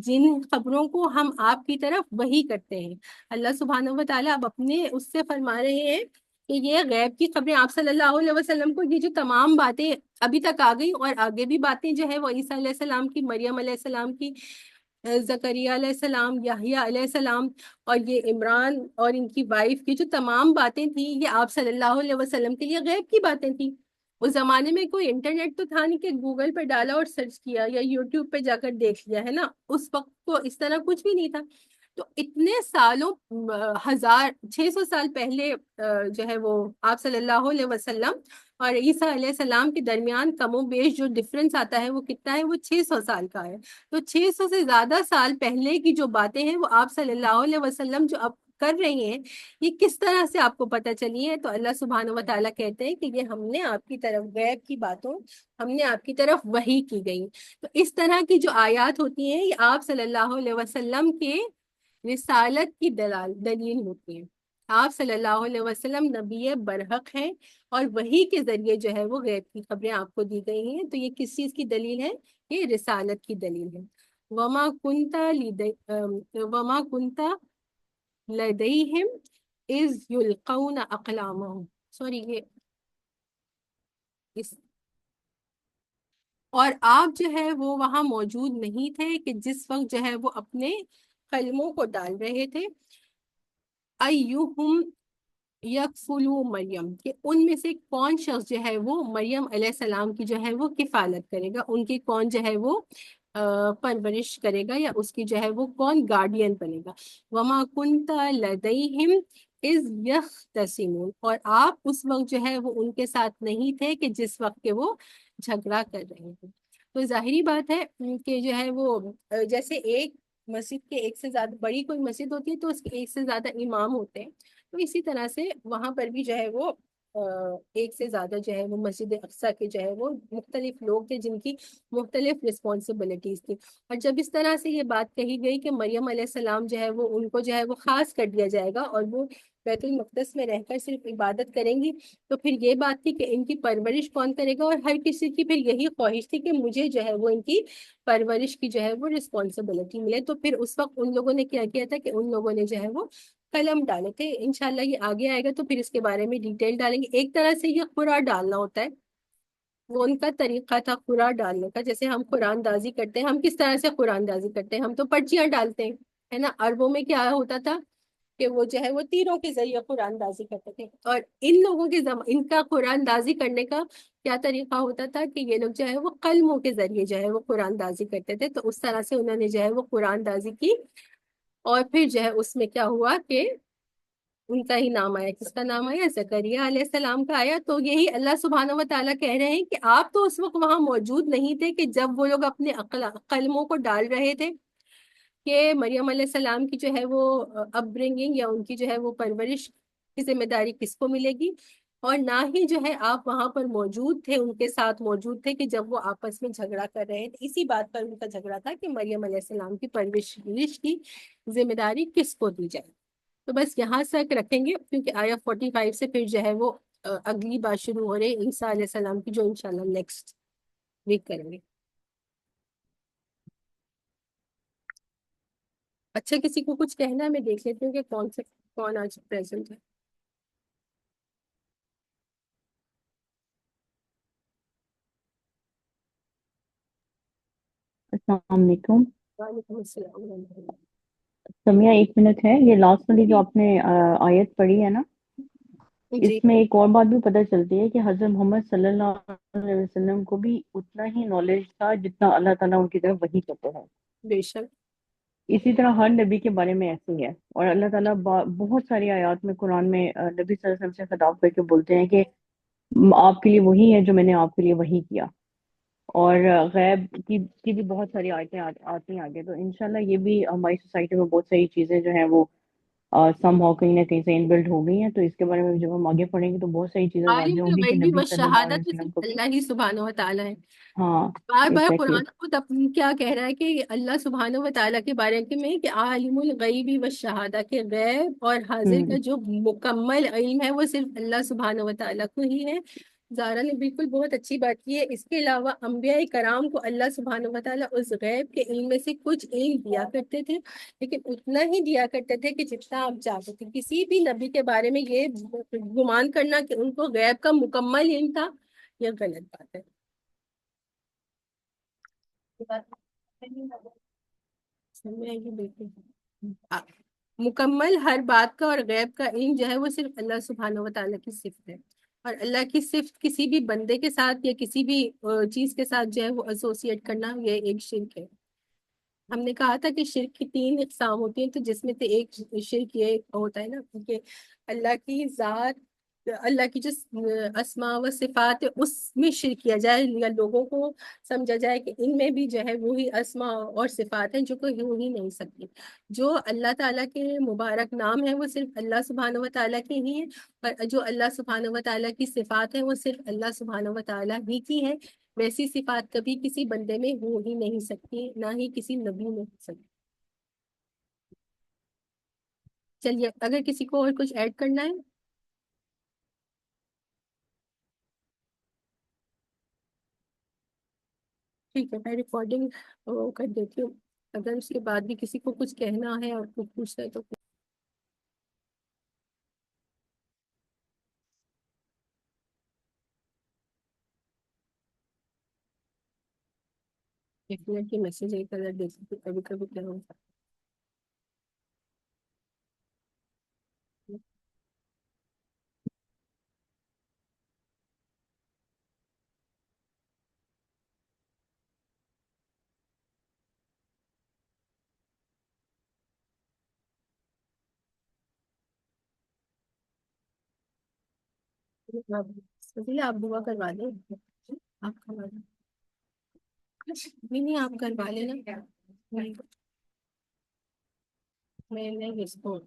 جن خبروں کو ہم آپ کی طرف وحی کرتے ہیں۔ اللہ سبحانہ و تعالیٰ اب اپنے اس سے فرما رہے ہیں کہ یہ غیب کی خبریں آپ صلی اللہ علیہ وسلم کو، یہ جو تمام باتیں ابھی تک آ گئی اور آگے بھی باتیں جو ہے وہ عیسیٰ علیہ السلام کی، مریم علیہ السلام کی، زکریا علیہ السلام، یحییٰ علیہ السلام، اور یہ عمران اور ان کی وائف کی جو تمام باتیں تھیں، یہ آپ صلی اللہ علیہ وسلم کے لیے غیب کی باتیں تھیں۔ اس زمانے میں کوئی انٹرنیٹ تو تھا نہیں کہ گوگل پہ ڈالا اور سرچ کیا یا یوٹیوب پہ جا کر دیکھ لیا، ہے نا، اس وقت تو اس طرح کچھ بھی نہیں تھا۔ تو اتنے سالوں 600 سال پہلے جو ہے وہ آپ صلی اللہ علیہ وسلم اور عیسیٰ علیہ السلام کے درمیان کم و بیش جو ڈفرنس آتا ہے وہ کتنا ہے، وہ 600 سال کا ہے۔ تو 600 سے زیادہ سال پہلے کی جو باتیں ہیں وہ آپ صلی اللہ علیہ وسلم جو اب کر رہی ہیں، یہ کس طرح سے آپ کو پتہ چلی ہے؟ تو اللہ سبحانہ و تعالیٰ کہتے ہیں کہ یہ ہم نے آپ کی طرف غیب کی باتوں، ہم نے آپ کی طرف وحی کی گئی۔ تو اس طرح کی جو آیات ہوتی ہیں یہ آپ صلی اللہ علیہ وسلم کے رسالت کی دلیل ہوتی ہیں. آپ صلی اللہ علیہ وسلم نبی برحق ہیں اور وہی کے ذریعے جو ہے وہ غیب کی خبریں آپ کو دی گئی ہیں. تو یہ کس چیز کی دلیل ہے؟ یہ رسالت کی دلیل ہے. وما کنت لدیہم اذ یلقون اقلامہم. سوری یہ اور آپ جو ہے وہ وہاں موجود نہیں تھے کہ جس وقت جو ہے وہ اپنے قلموں کو ڈال رہے تھے. ایہم یکفلو مریم، کہ ان میں سے کون شخص جو ہے وہ مریم علیہ السلام کی جو ہے وہ کفالت کرے گا، ان کی کون جو ہے وہ پرورش کرے گا، یا اس کی جو ہے وہ کون گارڈین بنے گا. وما کنت لدیہم اذ یختصمون، اور آپ اس وقت جو ہے وہ ان کے ساتھ نہیں تھے کہ جس وقت کے وہ جھگڑا کر رہے تھے. تو ظاہری بات ہے کہ جو ہے وہ جیسے ایک مسجد کے ایک سے زیادہ بڑی کوئی مسجد ہوتی ہے تو اس کے ایک سے زیادہ امام ہوتے ہیں، تو اسی طرح سے وہاں پر بھی جو ہے وہ ایک سے زیادہ جو ہے وہ مسجد اقصیٰ کے جو ہے وہ مختلف لوگ تھے جن کی مختلف رسپانسبلٹیز تھی. اور جب اس طرح سے یہ بات کہی گئی کہ مریم علیہ السلام جو ہے وہ ان کو جو ہے وہ خاص کر دیا جائے گا اور وہ بیت المقدس میں رہ کر صرف عبادت کریں گی، تو پھر یہ بات تھی کہ ان کی پرورش کون کرے گا. اور ہر کسی کی پھر یہی خواہش تھی کہ مجھے جو ہے وہ ان کی پرورش کی جو ہے وہ رسپانسبلٹی ملے. تو پھر اس وقت ان لوگوں نے کیا کیا تھا کہ ان لوگوں نے جو ہے وہ قلم ڈالے تھے. انشاءاللہ یہ آگے آئے گا تو پھر اس کے بارے میں ڈیٹیل ڈالیں گے. ایک طرح سے یہ قرآن ڈالنا ہوتا ہے، وہ ان کا طریقہ تھا قرآن ڈالنے کا. جیسے ہم قرآن دازی کرتے ہیں، ہم کس طرح سے قرآن دازی کرتے ہیں؟ ہم تو پرچیاں ڈالتے ہیں، ہے نا. عربوں میں کیا ہوتا تھا کہ وہ جو ہے وہ تیروں کے ذریعے قرآن دازی کرتے تھے. اور ان لوگوں کے ان کا قرآن دازی کرنے کا کیا طریقہ ہوتا تھا کہ یہ لوگ جو ہے وہ قلموں کے ذریعے جو ہے وہ قرآن دازی کرتے تھے. تو اس طرح سے انہوں نے جو ہے وہ قرآن دازی کی، اور پھر جو ہے اس میں کیا ہوا کہ ان کا ہی نام آیا. کس کا نام آیا؟ زکریا علیہ السلام کا آیا. تو یہی اللہ سبحانہ و تعالیٰ کہہ رہے ہیں کہ آپ تو اس وقت وہاں موجود نہیں تھے کہ جب وہ لوگ اپنے قلموں کو ڈال رہے تھے کہ مریم علیہ السلام کی جو ہے وہ اپ برنگنگ یا ان کی جو ہے وہ پرورش کی ذمہ داری کس کو ملے گی. اور نہ ہی جو ہے آپ وہاں پر موجود تھے، ان کے ساتھ موجود تھے کہ جب وہ آپس میں جھگڑا کر رہے تھے. اسی بات پر ان کا جھگڑا تھا کہ مریم علیہ السلام کی پرورش کی ذمہ داری کس کو دی جائے. تو بس یہاں تک رکھیں گے کیونکہ آیا 45 سے پھر جو ہے وہ اگلی بات شروع ہو رہی ہے عیسیٰ علیہ السلام کی، جو انشاءاللہ نیکسٹ ویک کریں گے. اچھا کسی کو کچھ کہنا ہے؟ میں دیکھ لیتی ہوں کہ کون آج پریزنٹ ہے. السلام علیکم. وعلیکم السلام ورحمۃ اللہ. سمیہ ایک منٹ ہے، یہ لاسٹ والی جو آپ نے آیت پڑھی ہے نا، اس جی میں ایک اور بات بھی پتہ چلتی ہے کہ حضرت محمد صلی اللہ علیہ وسلم کو بھی اتنا ہی نالج تھا جتنا اللہ تعالیٰ ان کی طرف وحی کرتے ہیں. بے شک. اسی طرح ہر نبی کے بارے میں ایسے ہی ہے. اور اللہ تعالیٰ بہت ساری آیات میں قرآن میں نبی صلی اللہ علیہ وسلم سے خطاب کر کے بولتے ہیں کہ آپ کے لیے وہی ہے جو میں نے آپ کے لیے وحی کیا. اور غیب کی بھی بہت ساری آیتیں آتی ہیں آگے. تو انشاءاللہ یہ بھی ہماری سوسائٹی میں بہت ساری چیزیں جو ہیں وہ سم ہو کہیں نہ کہیں سے ان بلڈ ہو گئی ہیں. تو اس کے بارے میں جب ہم آگے پڑھیں گے تو بہت ساری چیزیں واضح عالم ہوں گی کہ الغیبی نبی صلی اللہ علیہ والشہادت وسلم کو صرف بھی. اللہ ہی سبحانہ و تعالیٰ ہے. ہاں بار بار ایگزیکٹلی. قرآن خود کیا کہہ رہا ہے کہ اللہ سبحانہ و تعالیٰ کے بارے میں کہ عالم الغیبی والشہادہ، کے غیب اور حاضر کا جو مکمل علم ہے وہ صرف اللہ سبحانہ و تعالیٰ کو ہی ہے. زارا نے بالکل بہت اچھی بات کی ہے. اس کے علاوہ انبیاء کرام کو اللہ سبحانہ و تعالیٰ اس غیب کے علم میں سے کچھ علم دیا کرتے تھے، لیکن اتنا ہی دیا کرتے تھے کہ جتنا آپ چاہتے تھے. کسی بھی نبی کے بارے میں یہ گمان کرنا کہ ان کو غیب کا مکمل علم تھا، یہ غلط بات ہے. مکمل ہر بات کا اور غیب کا علم جو ہے وہ صرف اللہ سبحانہ و تعالیٰ کی صفت ہے. اور اللہ کی صفت کسی بھی بندے کے ساتھ یا کسی بھی چیز کے ساتھ جو ہے وہ ایسوسیٹ کرنا، یہ ایک شرک ہے. ہم نے کہا تھا کہ شرک کی 3 اقسام ہوتی ہیں، تو جس میں سے ایک شرک یہ ہوتا ہے نا کہ اللہ کی ذات، اللہ کی جو اسماء و صفات ہے اس میں شرک کیا جائے، یا لوگوں کو سمجھا جائے کہ ان میں بھی جو ہے وہی اسماء اور صفات ہیں جو کوئی ہو ہی نہیں سکتی. جو اللہ تعالیٰ کے مبارک نام ہیں وہ صرف اللہ سبحانہ و تعالیٰ کے ہی ہیں، اور جو اللہ سبحانہ و تعالیٰ کی صفات ہیں وہ صرف اللہ سبحانہ و تعالیٰ ہی کی ہیں. ویسی صفات کبھی کسی بندے میں ہو ہی نہیں سکتی، نہ ہی کسی نبی میں ہو سکتی. چلیے اگر کسی کو اور کچھ ایڈ کرنا ہے. ٹھیک ہے میں ریکارڈنگ کر دیتی ہوں. اگر اس کے بعد بھی کسی کو کچھ کہنا ہے اور کچھ پوچھنا ہے تو ایک منٹ کی میسج ایک کلر دیکھ کہ کبھی کبھی کیا ہوتا ہے. آپ دعا کروا دیں. آپ کروا دیں. نہیں آپ کروا لینا. میں اس کو